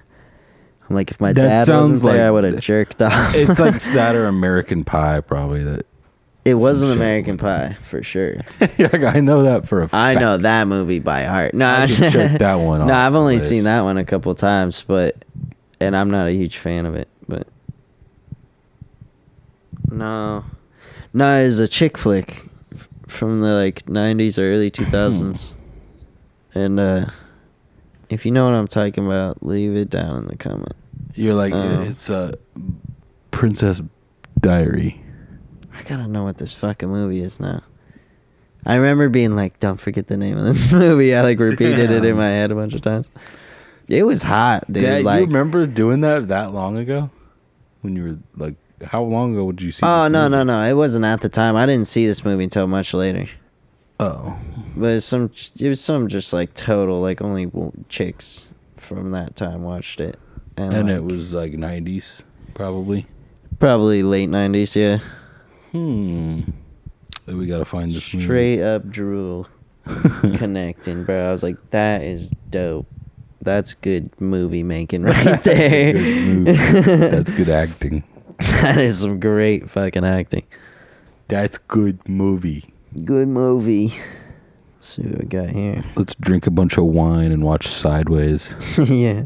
I'm like, if my That dad sounds wasn't there, like- I would have jerked off. It's like that or American Pie, probably. That It was some an shit. American Pie, for sure. Yeah, I know that for a fact. I know that movie by heart. No, I can check that one off No, I've the only list. seen that one a couple times, and I'm not a huge fan of it. But no, it was a chick flick from the like 90s or early 2000s. And if you know what I'm talking about, leave it down in the comment. You're like, it's a Princess Diary. I gotta know what this fucking movie is now. I remember being like, don't forget the name of this movie. I like repeated it in my head a bunch of times. It was hot, dude. Dad, like, you remember doing that long ago? When you were like, how long ago would you see? oh, this no. movie? It wasn't at the time. I didn't see this movie until much later. Oh, But it was some just like total, like only chicks from that time watched it. and like, it was like 90s, probably. probably late 90s, yeah. So we gotta find this movie. Straight up drool connecting, bro. I was like, that is dope. That's good movie making right there. That's a good movie. That's good acting. That is some great fucking acting. That's good movie. Good movie. Let's see what we got here. Let's drink a bunch of wine and watch Sideways. Yeah.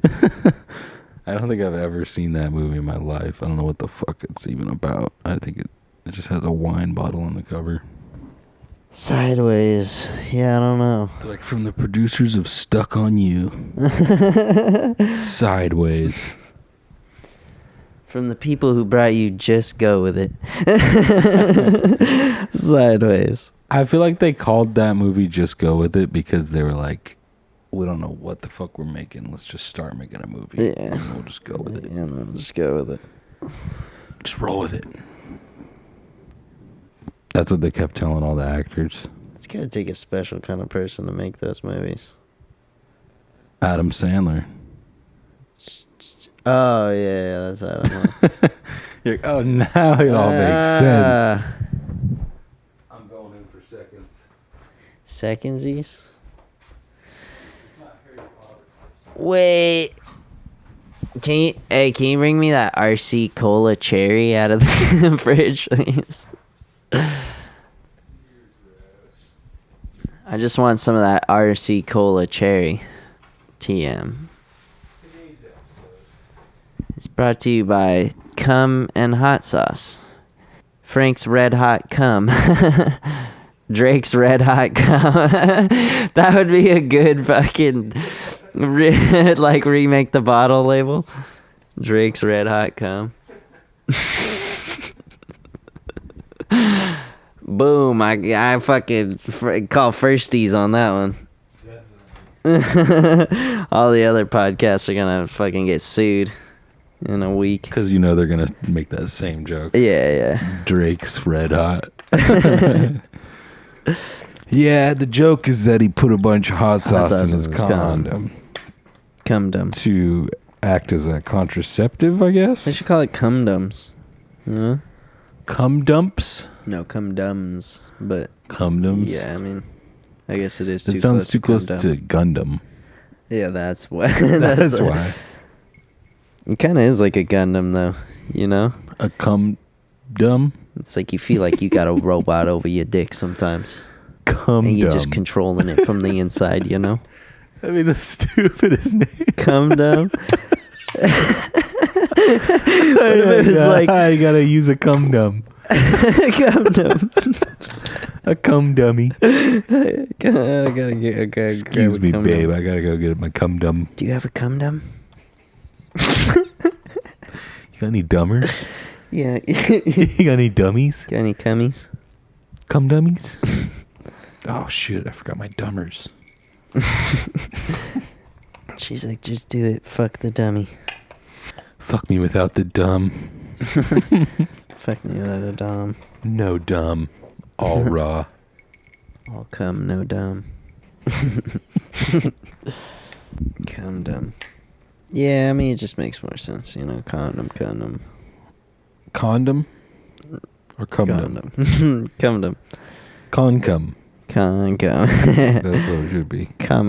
I don't think I've ever seen that movie in my life. I don't know what the fuck it's even about. I think it just has a wine bottle on the cover. Sideways. Yeah, I don't know. Like from the producers of Stuck on You. Sideways. From the people who brought you Just Go With It. Sideways. I feel like they called that movie Just Go With It because they were like, we don't know what the fuck we're making. Let's just start making a movie. Yeah. And we'll just go with it. Yeah, no, just go with it. Just roll with it. That's what they kept telling all the actors. It's gonna take a special kind of person to make those movies. Adam Sandler. Oh, yeah, that's I don't know. You're like, oh, now it all makes sense. I'm going in for seconds. Secondsies? Wait. Can you bring me that RC Cola cherry out of the fridge, please? I just want some of that RC Cola cherry. TM. It's brought to you by Cum and Hot Sauce. Frank's Red Hot Cum. Drake's Red Hot Cum. That would be a good fucking like remake the bottle label. Drake's Red Hot Cum. Boom! I fucking call firsties on that one. All the other podcasts are gonna fucking get sued in a week. Because you know they're going to make that same joke. Yeah. Drake's Red Hot. Yeah, the joke is that he put a bunch of hot sauce in his condom. Cumdum. To act as a contraceptive, I guess. They should call it cumdums. You know? Cum dumps? No, cumdums. But Cumdums? yeah, I mean, I guess it is. It sounds too close to Gundam. Yeah, that's why. That's why. It kind of is like a Gundam, though. You know? A cum dumb? It's like you feel like you got a robot over your dick sometimes. Cum And you're dumb. just controlling it from the inside, you know? I mean, the stupidest name. Cumdum. What if it was like I gotta use a cum dumb. Cumdum? A cum dummy. I gotta get. Okay, Excuse me, babe. I gotta go get my cum dumb. Do you have a cumdum? You got any dummers? Yeah. You got any dummies? Got any cummies? Cum dummies? Oh shit! I forgot my dummers. She's like, just do it. Fuck the dummy. Fuck me without the dumb. Fuck me without a dom. No dumb. All raw. All cum, no dumb. Cum dumb. Yeah, I mean, it just makes more sense, you know. Condom. Condom? Or cum dumb? Condom. Concum. Cum. That's what it should be. Cum.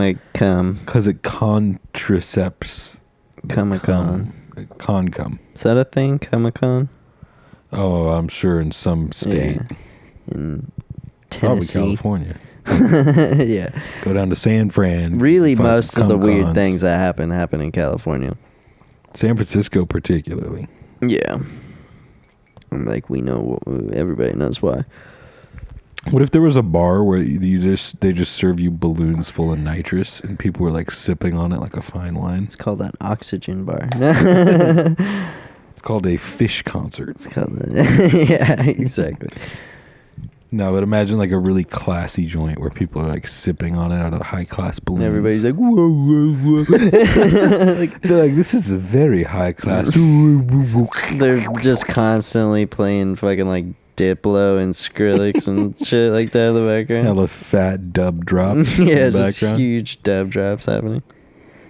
Because it contracepts. Cum. Concum. Is that a thing? Cum? Oh, I'm sure in some state. Yeah. In Probably Tennessee. California. Yeah. Go down to San Fran. Really, find most some of the weird cum-cons. things that happen in California. San Francisco particularly. Yeah. I'm like, we know, everybody knows why. What if there was a bar where they just serve you balloons full of nitrous and people were like sipping on it like a fine wine? It's called an oxygen bar. It's called a fish concert. It's called yeah, exactly. No, but imagine like a really classy joint where people are like sipping on it out of high class balloons. And everybody's like, whoa, whoa, whoa. They're like, this is a very high class. They're just constantly playing fucking like Diplo and Skrillex and shit like that in the background. Hella fat dub drop. Yeah, in the just background. huge dub drops happening.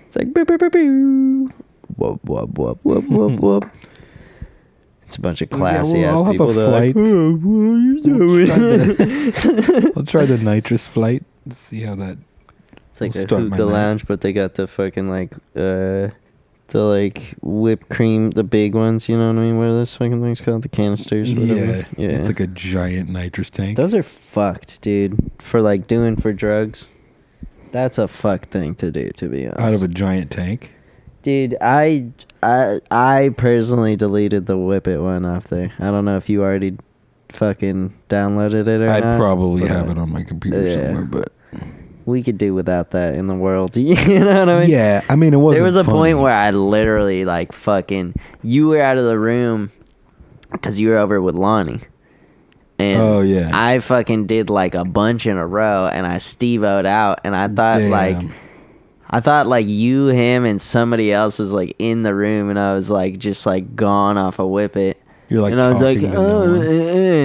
It's like, boo, boo, boo, boo. Whoop, whoop, whoop, whoop, whoop, whoop. It's a bunch of classy ass I'll have people. a They're flight. like, "Oh, what are you doing?" I'll try the nitrous flight. See how that. It's like We'll a start my hookah night. lounge, but they got the fucking like the like whipped cream, the big ones. You know what I mean? What are those fucking things called? The canisters. Whatever. Yeah, it's like a giant nitrous tank. Those are fucked, dude. For like doing for drugs. That's a fuck thing to do, to be honest. Out of a giant tank. Dude, I personally deleted the Whip It one off there. I don't know if you already fucking downloaded it or I'd not. probably but, have it on my computer yeah. somewhere, but We could do without that in the world. You know what I mean? yeah, I mean it wasn't. There was a funny. point where I literally like fucking. You were out of the room because you were over with Lonnie. And Oh, yeah. I fucking did like a bunch in a row, and I Steve-O'd out, and I thought Damn. like you, him, and somebody else was like in the room, and I was like just like gone off a Whip It. You're like and I was like, talking to no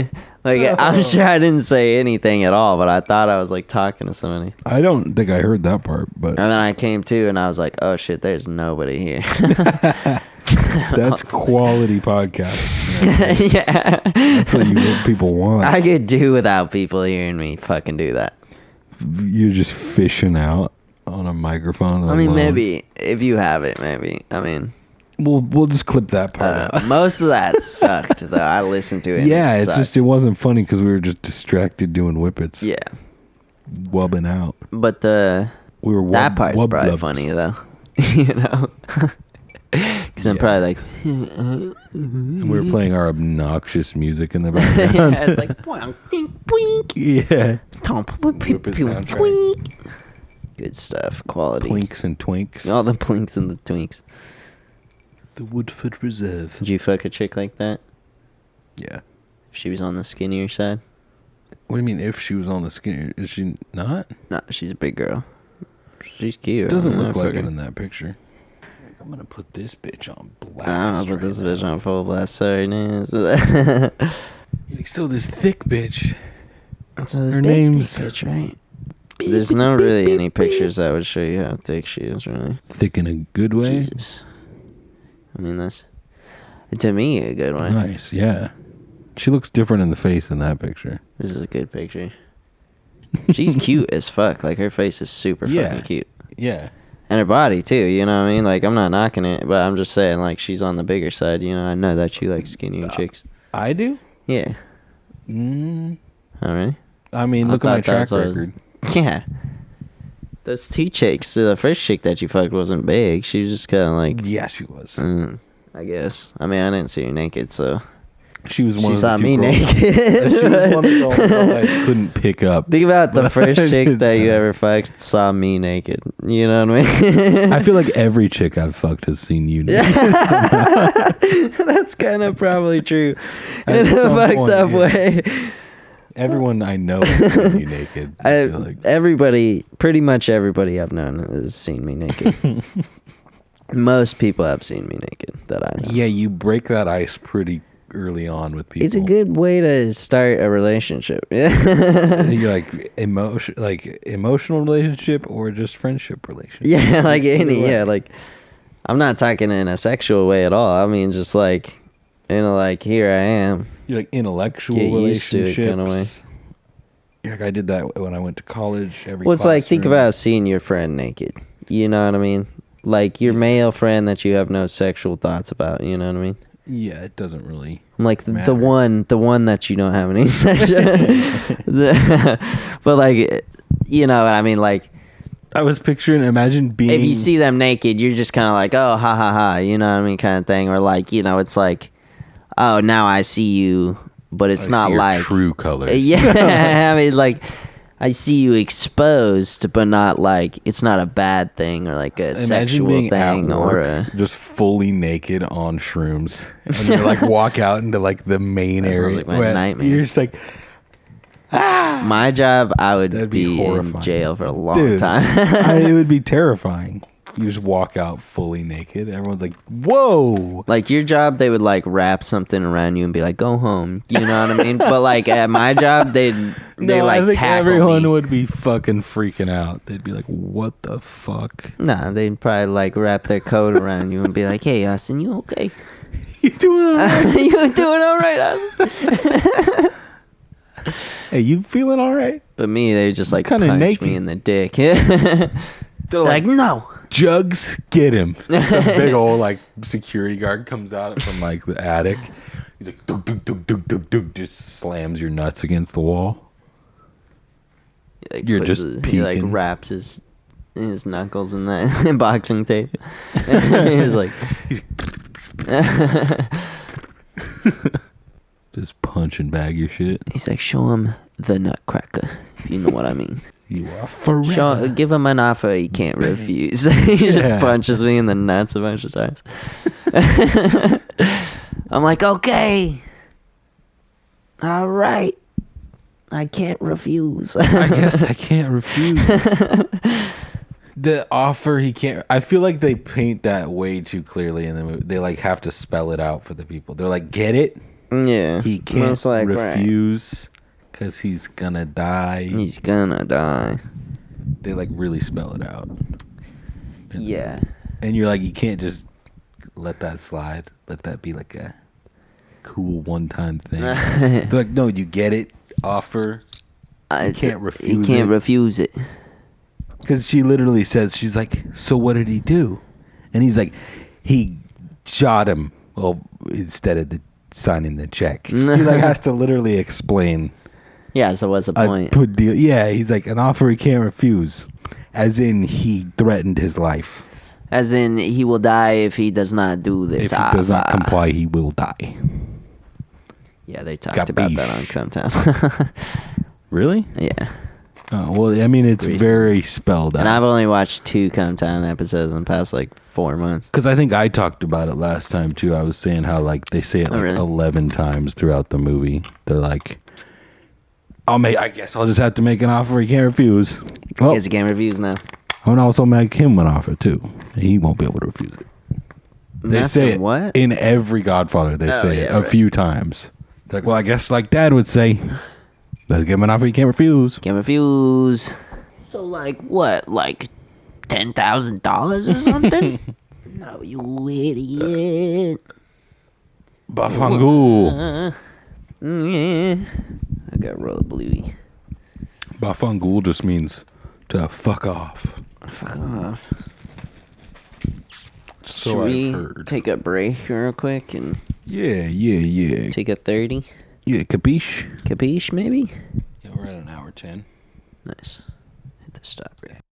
one. like I'm sure I didn't say anything at all, but I thought I was like talking to somebody. I don't think I heard that part, but And then I came to, and I was like, oh shit, there's nobody here. that's quality podcast. Yeah. That's what people want. I could do without people hearing me fucking do that. You're just fishing out on a microphone. I mean, alone. maybe if you have it, maybe. I mean, we'll just clip that part out. most of that sucked though. I listened to it. and Yeah, it it's sucked. just it wasn't funny because we were just distracted doing whippets. Yeah, Wubbing out. but We were that part's wub probably lubs. funny though. You know, because I'm Yeah. probably like, And we were playing our obnoxious music in the yeah, background. it's like boing, ding, boink, yeah. tom, boing, pew, Whip It pew, soundtrack. twink. Good stuff, quality. Plinks and twinks. All the plinks and the twinks. The Woodford Reserve. Did you fuck a chick like that? Yeah. If she was on the skinnier side? What do you mean if she was on the skinny? Is she not? No, she's a big girl. She's cute. It doesn't I look like fuck it her. in that picture. I'm gonna put this bitch on blast. I'll put this bitch on full blast. Sorry, man. You're like, so this thick bitch. So this Her big name's- bitch, right? There's not really any pictures that would show you how thick she is, really. Thick in a good way. Jesus. I mean, that's, to me, a good one. Nice, yeah. She looks different in the face in that picture. This is a good picture. She's cute as fuck. Like, her face is super Yeah. fucking cute. Yeah. And her body, too, you know what I mean? Like, I'm not knocking it, but I'm just saying, like, she's on the bigger side, you know? I know that you like skinnier chicks. I do? Yeah. Mm, Alright. I mean, I look at my thought track that's what- record. Yeah. Those two chicks, the first chick that you fucked wasn't big. She was just kind of like, Yeah, she was. I guess. I mean, I didn't see her naked, so. She was one She of saw the few me girls- naked. She was one of the girls I couldn't pick up. Think about the But first I chick did that you that. ever fucked saw me naked. You know what I mean? I feel like every chick I've fucked has seen you. That's kind of probably true. At In a some fucked point, up yeah. way. Everyone I know has seen you naked. I feel like. Everybody, pretty much everybody I've known has seen me naked. Most people have seen me naked that I know. Yeah, you break that ice pretty early on with people. It's a good way to start a relationship. You like emotional relationship or just friendship relationship. Yeah, like any, Either way. yeah, like I'm not talking in a sexual way at all. I mean, just like, you know, like here I am. You like intellectual Get used to it relationships. kinda way. Like I did that when I went to college. Well, it's like, think classroom. about seeing your friend naked. You know what I mean? Like your male friend that you have no sexual thoughts about. You know what I mean? Yeah, it doesn't really. I'm like the matter. one that you don't have any sexual. But like, you know what I mean? Like, I was picturing. Imagine being. if you see them naked, you're just kind of like, oh, ha ha ha. You know what I mean? Kind of thing. Or like, you know, it's like, oh, now I see you, but it's I not see your like true colors. Yeah, I mean, like, I see you exposed, but not like it's not a bad thing or like a Imagine sexual being thing at or work, a. just fully naked on shrooms, and you like walk out into like the main That sounds area. like my where nightmare. You're just like, My job, I would That'd be be in horrifying. jail for a long dude, time. it would be terrifying. You just walk out fully naked. Everyone's like, "Whoa!" Like your job, they would like wrap something around you and be like, "Go home." You know what I mean? But like at my job, they like I think tackle everyone me. would be fucking freaking out. They'd be like, "What the fuck? Nah, they'd probably like wrap their coat around you and be like, "Hey, Austin, you okay? You doing all right? You doing all right, Austin?" Hey, you feeling all right?" But me, they just like Kinda punch naked. me in the dick. They're like, "No." Jugs, get him. Some big old like security guard comes out from like the attic. He's like, dug, dug, dug, dug, dug, dug, just slams your nuts against the wall. Like, You're puts just he like peeking. wraps his knuckles in that boxing tape. He's like, Just punch and bag your shit. he's like, show him the nutcracker, if you know what I mean. You are forever. Give him an offer he can't refuse. He just Yeah. punches me in the nuts a bunch of times. I'm like, okay, all right, I can't refuse. I guess I can't refuse. The offer he can't. I feel like they paint that way too clearly in the movie. They like have to spell it out for the people. They're like, get it? Yeah, He can't It's like, right. refuse because he's gonna die. He's gonna die. They like really spell it out. Yeah. And you're like, you can't just let that slide. Let that be like a cool one-time thing. They're like, no, you get it. Offer. You can't refuse You can't it. refuse it. Because she literally says, she's like, so what did he do? And he's like, he shot him. Well, instead of signing the check. He like has to literally explain Yeah, so what's the a point? good deal. Yeah, he's like, an offer he can't refuse. As in, he threatened his life. As in, he will die if he does not do this. If he does not comply, he will die. Yeah, they talked about that on Cometown. Really? Yeah. Oh, well, I mean, it's Recently. very spelled And out. I've only watched 2 Cometown episodes in the past, like, 4 months. Because I think I talked about it last time, too. I was saying how, like, they say it, like, really? 11 times throughout the movie. They're like, I guess I'll just have to make an offer he can't refuse. Well, Guess you can't refuse now. I'm gonna also make him an offer, too. And he won't be able to refuse it. They That's say a it what? in every Godfather. They Oh, say it yeah, a right. few times. It's like, well, I guess like Dad would say, let's give him an offer he can't refuse. Can't refuse. So, like, what? Like, $10,000 or something? No, you idiot. Bafangul. Yeah. I got roll a bluey. Bafangul just means to fuck off. Fuck off. So Should we I've heard. take a break real quick and Yeah. take a 30? Yeah, capiche? Capiche, maybe? Yeah, we're at an hour 10. Nice. Hit the stop right.